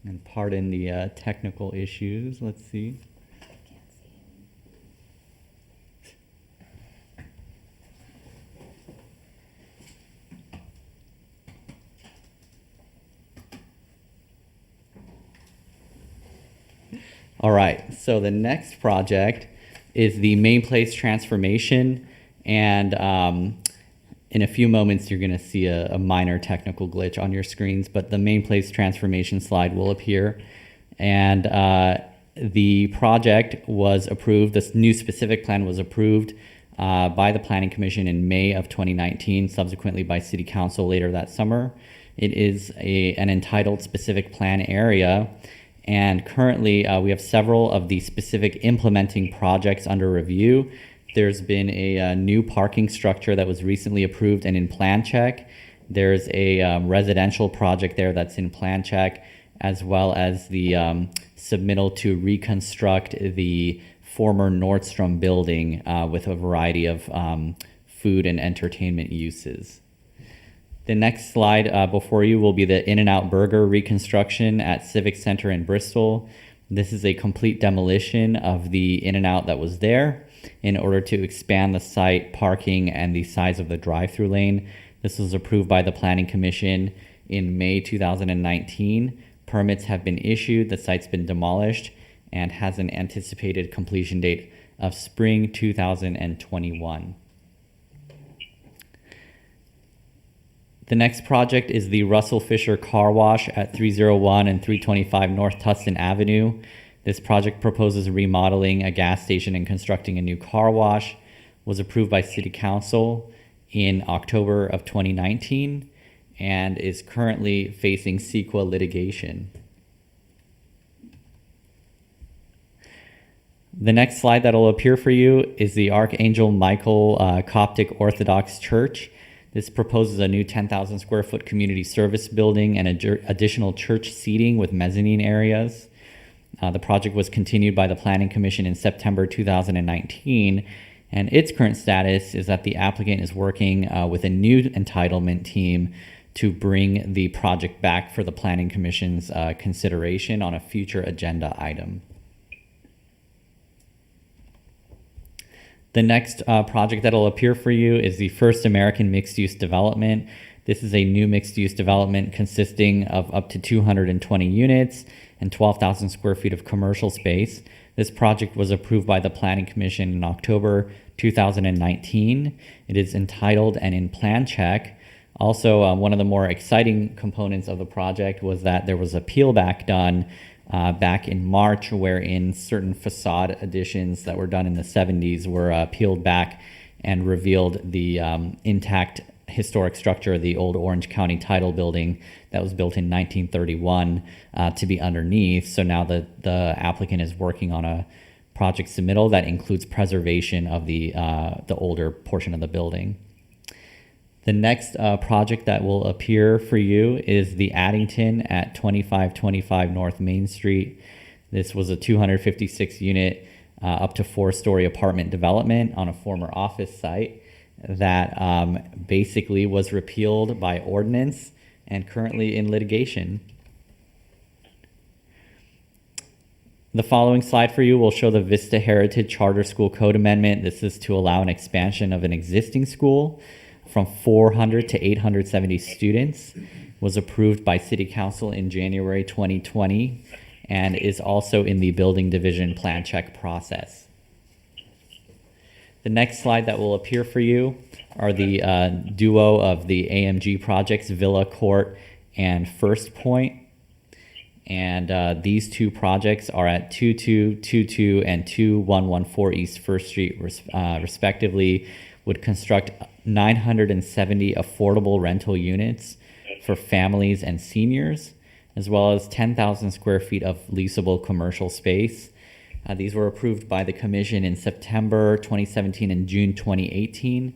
And pardon the technical issues. Let's see. All right, so the next project is the main place transformation, and in a few moments you're going to see a minor technical glitch on your screens, but the main place transformation slide will appear, and the project was approved. This new specific plan was approved by the Planning Commission in May of 2019, subsequently by City Council later that summer. It is an entitled specific plan area, and currently we have several of the specific implementing projects under review. There's been a new parking structure that was recently approved and in plan check. There's a residential project there that's in plan check, as well as the submittal to reconstruct the former Nordstrom building with a variety of food and entertainment uses. The next slide before you will be the In-N-Out Burger reconstruction at Civic Center in Bristol. This is a complete demolition of the In-N-Out that was there in order to expand the site, parking, and the size of the drive-through lane. This was approved by the Planning Commission in May 2019. Permits have been issued, the site's been demolished, and has an anticipated completion date of spring 2021. The next project is the Russell Fisher Car Wash at 301 and 325 North Tustin Avenue. This project proposes remodeling a gas station and constructing a new car wash. Was approved by City Council in October of 2019 and is currently facing CEQA litigation. The next slide that will appear for you is the Archangel Michael Coptic Orthodox Church. This proposes a new 10,000 square foot community service building and additional church seating with mezzanine areas. The project was continued by the Planning Commission in September 2019, and its current status is that the applicant is working with a new entitlement team to bring the project back for the Planning Commission's consideration on a future agenda item. The next project that will appear for you is the First American Mixed-Use Development. This is a new mixed-use development consisting of up to 220 units and 12,000 square feet of commercial space. This project was approved by the Planning Commission in October 2019. It is entitled and in plan check. Also, one of the more exciting components of the project was that there was a peel back done back in March, wherein certain facade additions that were done in the 70s were peeled back and revealed the intact historic structure of the old Orange County Title building that was built in 1931 to be underneath. So now the applicant is working on a project submittal that includes preservation of the older portion of the building. The next project that will appear for you is the Addington at 2525 North Main Street. This was a 256 unit up to 4-story apartment development on a former office site that basically was repealed by ordinance and currently in litigation. The following slide for you will show the Vista Heritage Charter School Code Amendment. This is to allow an expansion of an existing school from 400 to 870 students. Was approved by City Council in January 2020 and is also in the Building Division plan check process. The next slide that will appear for you are the duo of the AMG projects, Villa Court and First Point. And these two projects are at 2222 and 2114 East First Street respectively. Would construct 970 affordable rental units for families and seniors, as well as 10,000 square feet of leasable commercial space. These were approved by the Commission in September 2017 and June 2018,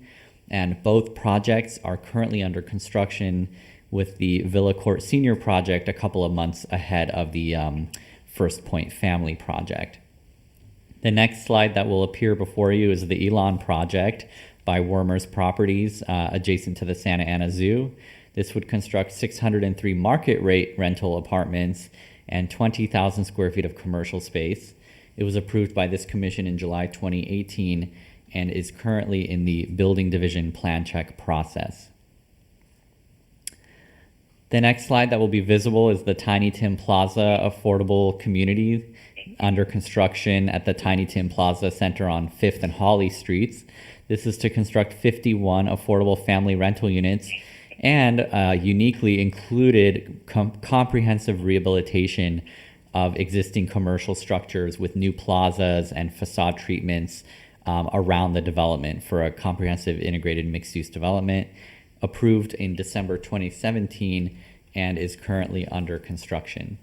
and both projects are currently under construction, with the Villa Court Senior project a couple of months ahead of the First Point Family project. The next slide that will appear before you is the Elon project by Wormers Properties adjacent to the Santa Ana Zoo. This would construct 603 market rate rental apartments and 20,000 square feet of commercial space. It was approved by this commission in July 2018 and is currently in the Building Division plan check process. The next slide that will be visible is the Tiny Tim Plaza Affordable Community. under construction at the Tiny Tim Plaza Center on 5th and Holly Streets. This is to construct 51 affordable family rental units and uniquely included comprehensive rehabilitation of existing commercial structures with new plazas and facade treatments around the development for a comprehensive integrated mixed-use development approved in December 2017 and is currently under construction.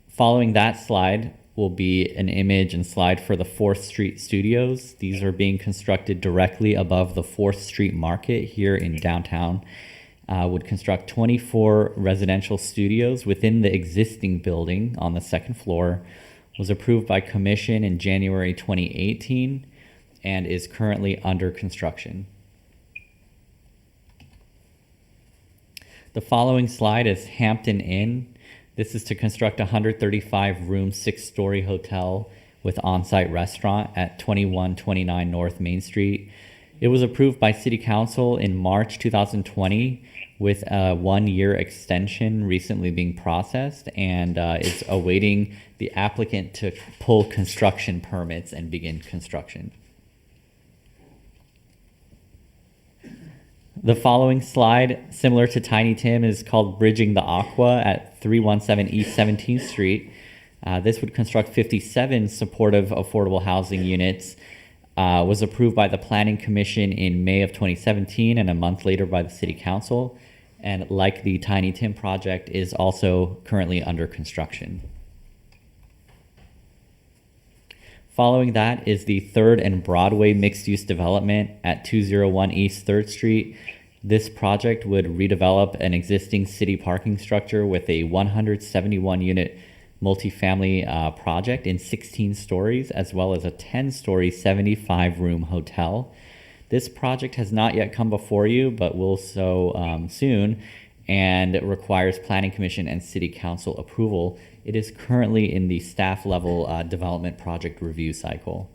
Following that slide will be an image and slide for the 4th Street Studios. These are being constructed directly above the 4th Street Market here in downtown. Would construct 24 residential studios within the existing building on the 2nd floor. Was approved by commission in January 2018 and is currently under construction. The following slide is Hampton Inn. This is to construct a 135-room, 6-story hotel with on-site restaurant at 2129 North Main Street. It was approved by City Council in March 2020 with a 1-year extension recently being processed, and is awaiting the applicant to pull construction permits and begin construction. The following slide, similar to Tiny Tim, is called Bridging the Aqua at 317 East 17th Street. This would construct 57 supportive affordable housing units. Was approved by the Planning Commission in May of 2017 and a month later by the City Council. And like the Tiny Tim project, is also currently under construction. Following that is the 3rd and Broadway mixed-use development at 201 East 3rd Street. This project would redevelop an existing city parking structure with a 171-unit multifamily project in 16 stories, as well as a 10-story, 75-room hotel. This project has not yet come before you, but will so soon, and requires Planning Commission and City Council approval. It is currently in the staff level development project review cycle.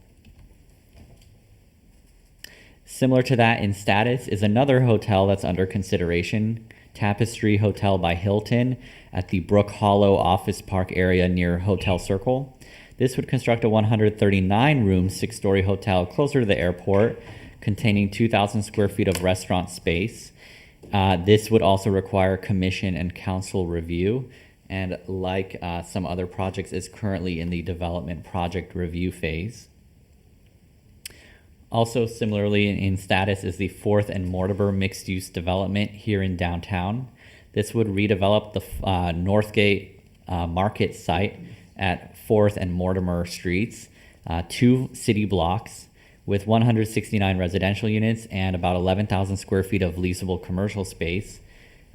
Similar to that in status is another hotel that's under consideration, Tapestry Hotel by Hilton at the Brook Hollow Office Park area near Hotel Circle. This would construct a 139-room, 6-story hotel closer to the airport, containing 2,000 square feet of restaurant space. This would also require commission and council review, and like some other projects, is currently in the development project review phase. Also similarly in status is the 4th and Mortimer mixed-use development here in downtown. This would redevelop the Northgate Market site at 4th and Mortimer Streets, 2 city blocks, with 169 residential units and about 11,000 square feet of leasable commercial space.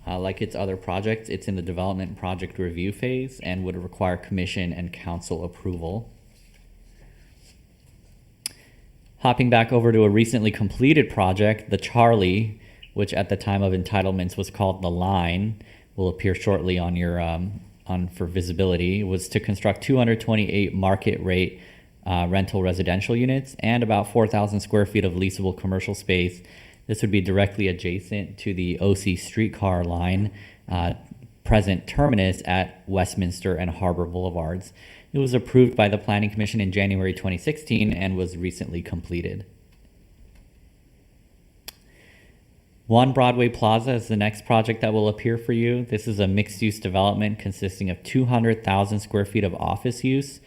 Like its other projects, it's in the development project review phase and would require commission and council approval. Hopping back over to a recently completed project, the Charlie, which at the time of entitlements was called the Line, will appear shortly on your for visibility, was to construct 228 market rate rental residential units and about 4,000 square feet of leasable commercial space. This would be directly adjacent to the OC streetcar line, present terminus at Westminster and Harbor Boulevards. It was approved by the Planning Commission in January 2016 and was recently completed. One Broadway Plaza is the next project that will appear for you. This is a mixed-use development consisting of 200,000 square feet of office use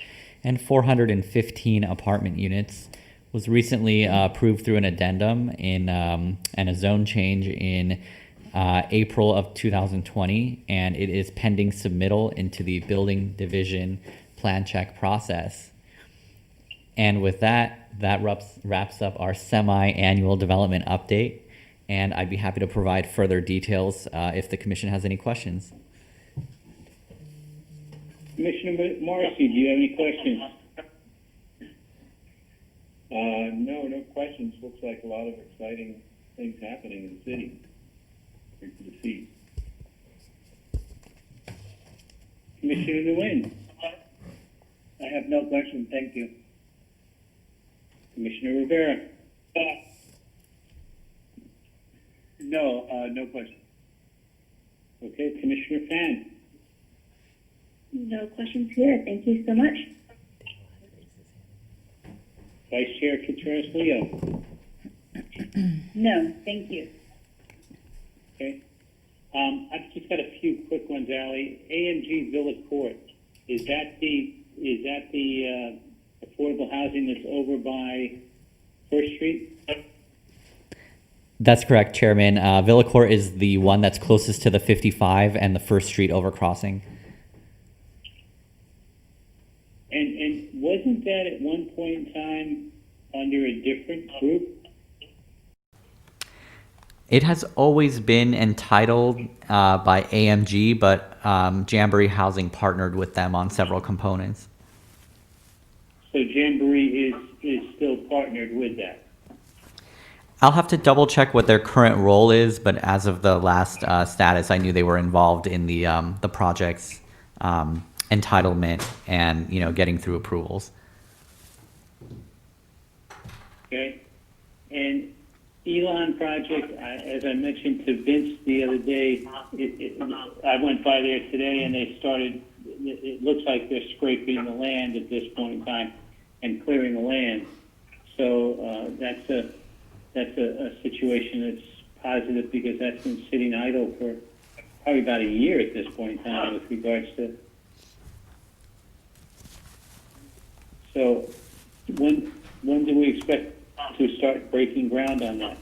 and 415 apartment units. Was recently approved through an addendum in and a zone change in April of 2020, and it is pending submittal into the building division plan check process. And with that wraps up our semi-annual development update, and I'd be happy to provide further details if the commission has any questions. Commissioner Morrissey, do you have any questions? No questions. Looks like a lot of exciting things happening in the city. Great to see. Commissioner Nguyen? I have no question, thank you. Commissioner Rivera? No, no question. Okay, Commissioner Fan? No questions here. Thank you so much. Vice Chair Contreras-Leo. No, thank you. Okay. I've just got a few quick ones, Ally. AMG Villa Court, is that the affordable housing that's over by First Street? That's correct, Chairman. Villa Court is the one that's closest to the 55 and the First Street overcrossing. And wasn't that at one point in time under a different group? It has always been entitled by AMG, but Jamboree Housing partnered with them on several components. So Jamboree is still partnered with that. I'll have to double check what their current role is, but as of the last status, I knew they were involved in the project's entitlement and getting through approvals. Okay. And Elon project, as I mentioned to Vince the other day, I went by there today and they started, it looks like they're scraping the land at this point in time and clearing the land. So that's a situation that's positive because that's been sitting idle for probably about a year at this point in time with regards to. So when do we expect to start breaking ground on that?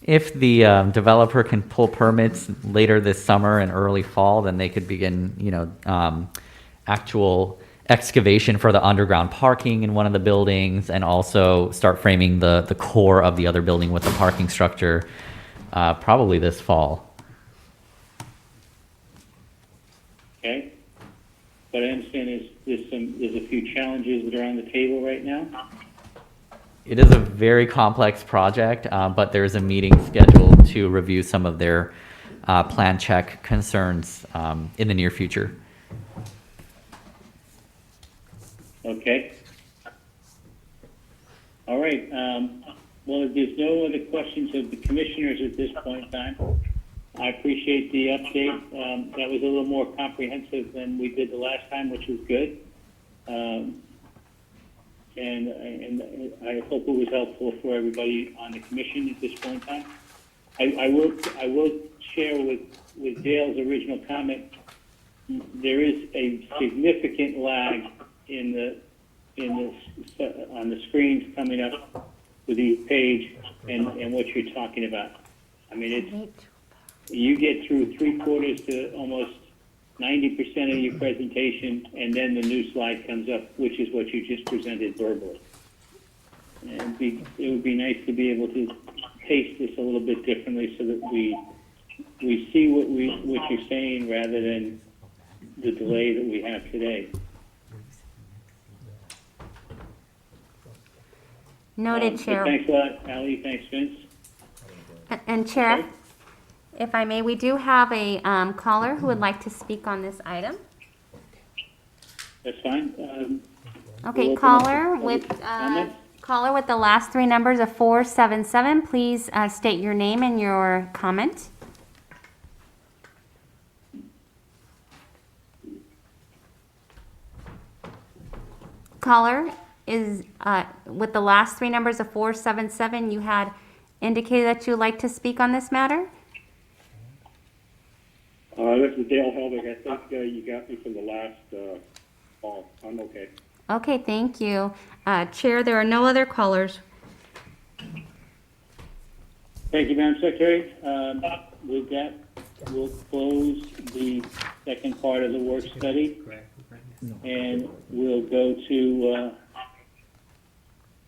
If the developer can pull permits later this summer and early fall, then they could begin, actual excavation for the underground parking in one of the buildings and also start framing the core of the other building with the parking structure probably this fall. Okay. But I understand there's a few challenges that are on the table right now. It is a very complex project, but there's a meeting scheduled to review some of their plan check concerns in the near future. Okay. All right. Well, if there's no other questions of the commissioners at this point in time, I appreciate the update. That was a little more comprehensive than we did the last time, which was good. And I hope it was helpful for everybody on the commission at this point in time. I will share with Dale's original comment. There is a significant lag on the screens coming up with each page and what you're talking about. I mean, you get through 3/4 to almost 90% of your presentation, and then the new slide comes up, which is what you just presented verbally. And it would be nice to be able to taste this a little bit differently so that we see what you're saying rather than the delay that we have today. Noted, Chair. Thanks a lot, Ally. Thanks, Vince. And Chair, if I may, we do have a caller who would like to speak on this item. That's fine. Okay, We'll caller open up with comments. caller with the last three numbers of 477. Please state your name and your comment. Caller is with the last three numbers of 477. You had indicated that you'd like to speak on this matter. This is Dale Helvig. I think you got me from the last call. I'm okay. Okay, thank you. Chair, there are no other callers. Thank you, Madam Secretary. With that, we'll close the second part of the work study, and we'll go to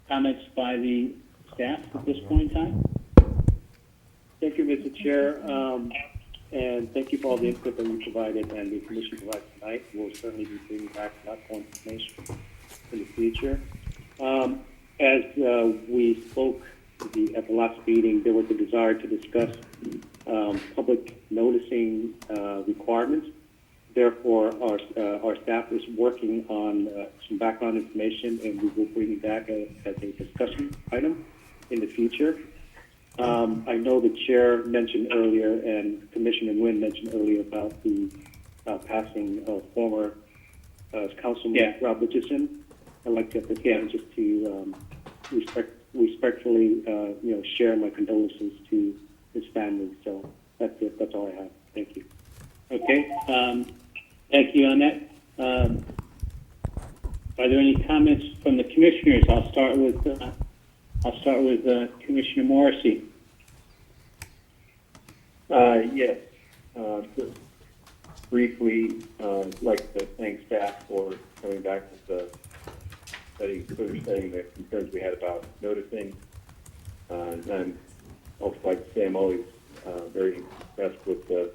comments by the staff at this point in time. Thank you, Mr. Chair, and thank you for all the input that you provided and the commission provided tonight. We'll certainly be bringing back a lot more information in the future. As we spoke at the last meeting, there was a desire to discuss public noticing requirements. Therefore, our staff is working on some background information, and we will bring it back as a discussion item in the future. I know the chair mentioned earlier, and Commissioner Nguyen mentioned earlier about the passing of former Councilman Rob Richardson. I'd like to again just to respectfully share my condolences to his family. So that's it. That's all I have. Thank you. Okay. Thank you on that. Are there any comments from the commissioners? I'll start with Commissioner Morrissey. Yes. Just briefly, I'd like to thank staff for coming back with the clear studying the concerns we had about noticing. And I'm also like to say I'm always very impressed with the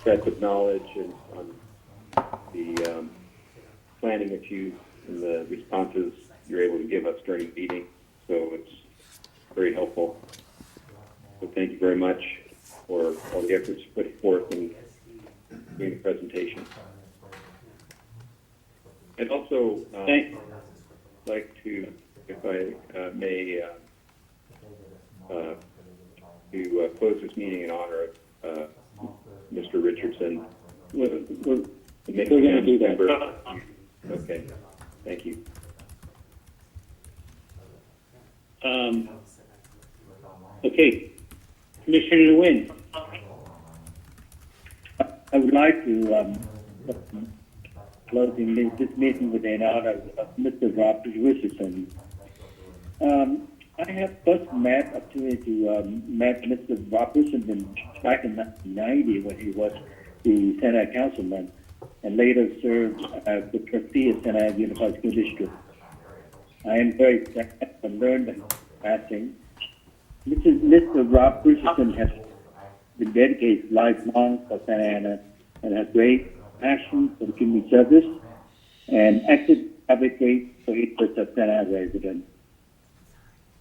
breadth of knowledge and on the planning issues and the responses you're able to give us during the meeting. So it's very helpful. So thank you very much for all the efforts put forth in doing the presentation. And also, like to, if I may, to close this meeting in honor of Mr. Richardson. We're going to do that. Okay, thank you. Okay, Commissioner Nguyen. I would like to closing this meeting with an honor of Mr. Rob Richardson. I have first met opportunity to met Mr. Rob Richardson back in 1990 when he was the Senate councilman and later served as the trustee of Senate Unified School District. I am very sad to learn that passing. Mr. Rob Richardson has been dedicated lifelong for Santa Ana and has great passion for the community service and active advocate for interests of Santa Ana residents.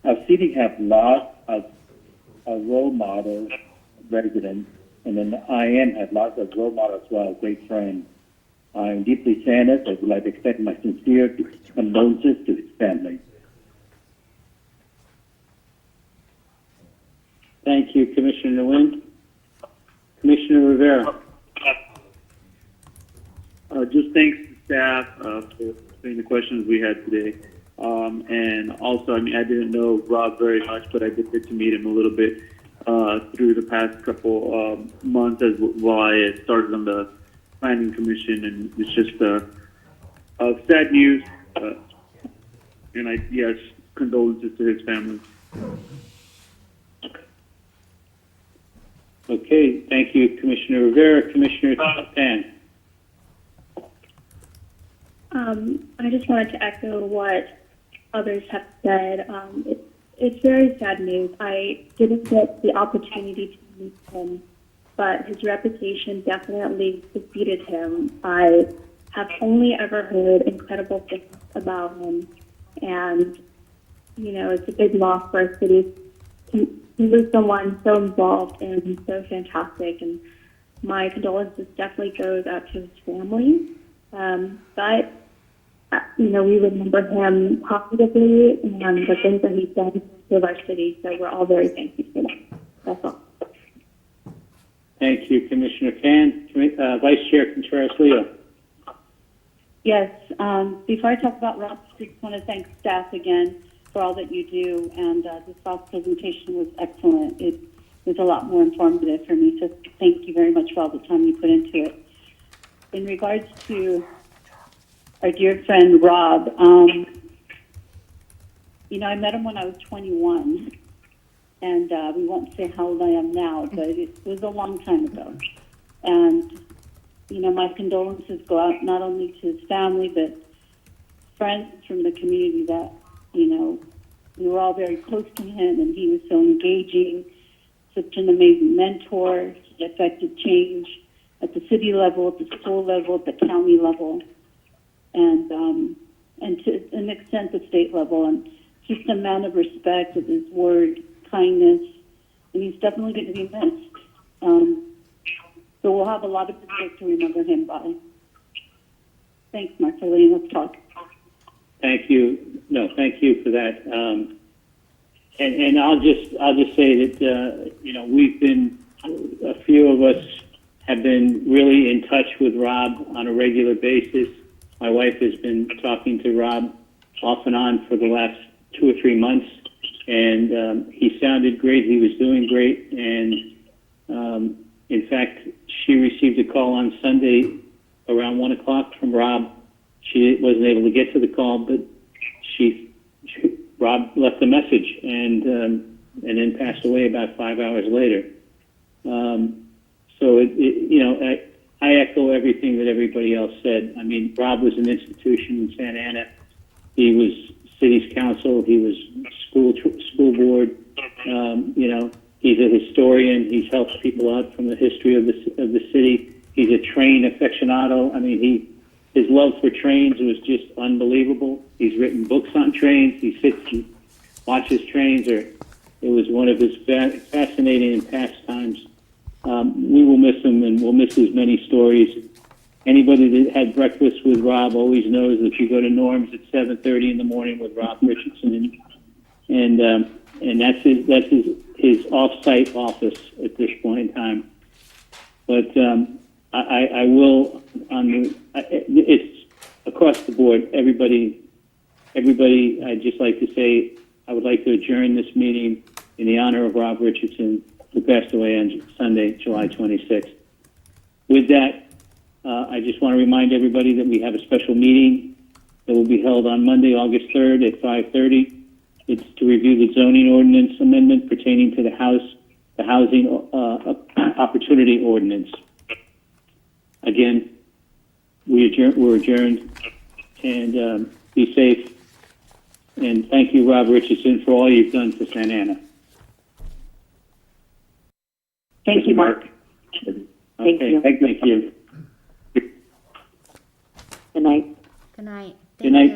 Our city have lots of role model residents, and then IM has lots of role models as well, great friends. I am deeply saddened. I would like to extend my sincere condolences to his family. Thank you, Commissioner Nguyen. Commissioner Rivera. Just thanks to staff for answering the questions we had today. And also, I mean, I didn't know Rob very much, but I did get to meet him a little bit through the past couple months as while I started on the Planning Commission, and it's just sad news. And yes, condolences to his family. Okay, thank you, Commissioner Rivera. Commissioner Pan. I just wanted to echo what others have said. It's very sad news. I didn't get the opportunity to meet him, but his reputation definitely preceded him. I have only ever heard incredible things about him, and, you know, it's a big loss for our city to lose someone so involved and so fantastic, and my condolences definitely goes out to his family. But you know, we remember him positively and the things that he's done to serve our city, so we're all very thankful for that. That's all. Thank you, Commissioner Pan. Vice Chair Contreras-Leo. Yes, before I talk about Rob, I just want to thank staff again for all that you do, and this last presentation was excellent. It was a lot more informative for me, so thank you very much for all the time you put into it. In regards to our dear friend Rob, you know, I met him when I was 21, and we won't say how old I am now, but it was a long time ago. And, you know, my condolences go out not only to his family, but friends from the community that, you know, we were all very close to him, and he was so engaging, such an amazing mentor. He affected change at the city level, at the school level, at the county level, and to an extent the state level, and just a man of respect with his word, kindness, and he's definitely going to be missed. So we'll have a lot of people to remember him by. Thanks, Marceline. Let's talk. Thank you. No, thank you for that. And I'll just say that you know, we've been, a few of us have been really in touch with Rob on a regular basis. My wife has been talking to Rob off and on for the last 2 or 3 months, and he sounded great. He was doing great, and in fact, she received a call on Sunday around 1 o'clock from Rob. She wasn't able to get to the call, but Rob left a message and then passed away about 5 hours later. So I echo everything that everybody else said. I mean, Rob was an institution in Santa Ana. He was city's council. He was school board. He's a historian. He's helped people out from the history of the city. He's a train aficionado. I mean, his love for trains was just unbelievable. He's written books on trains. He sits and watches trains. It was one of his fascinating pastimes. We will miss him, and we'll miss his many stories. Anybody that had breakfast with Rob always knows that you go to Norm's at 7:30 in the morning with Rob Richardson, and that's his off-site office at this point in time. But I will it's across the board. Everybody. I'd just like to say I would like to adjourn this meeting in the honor of Rob Richardson, who passed away on Sunday, July 26th. With that, I just want to remind everybody that we have a special meeting that will be held on Monday, August 3rd at 5:30. It's to review the zoning ordinance amendment pertaining to the housing opportunity ordinance. Again, we're adjourned, and be safe. And thank you, Rob Richardson, for all you've done for Santa Ana. Thank you, Mark. Thank you. Thank you. Good night. Good night. Good night.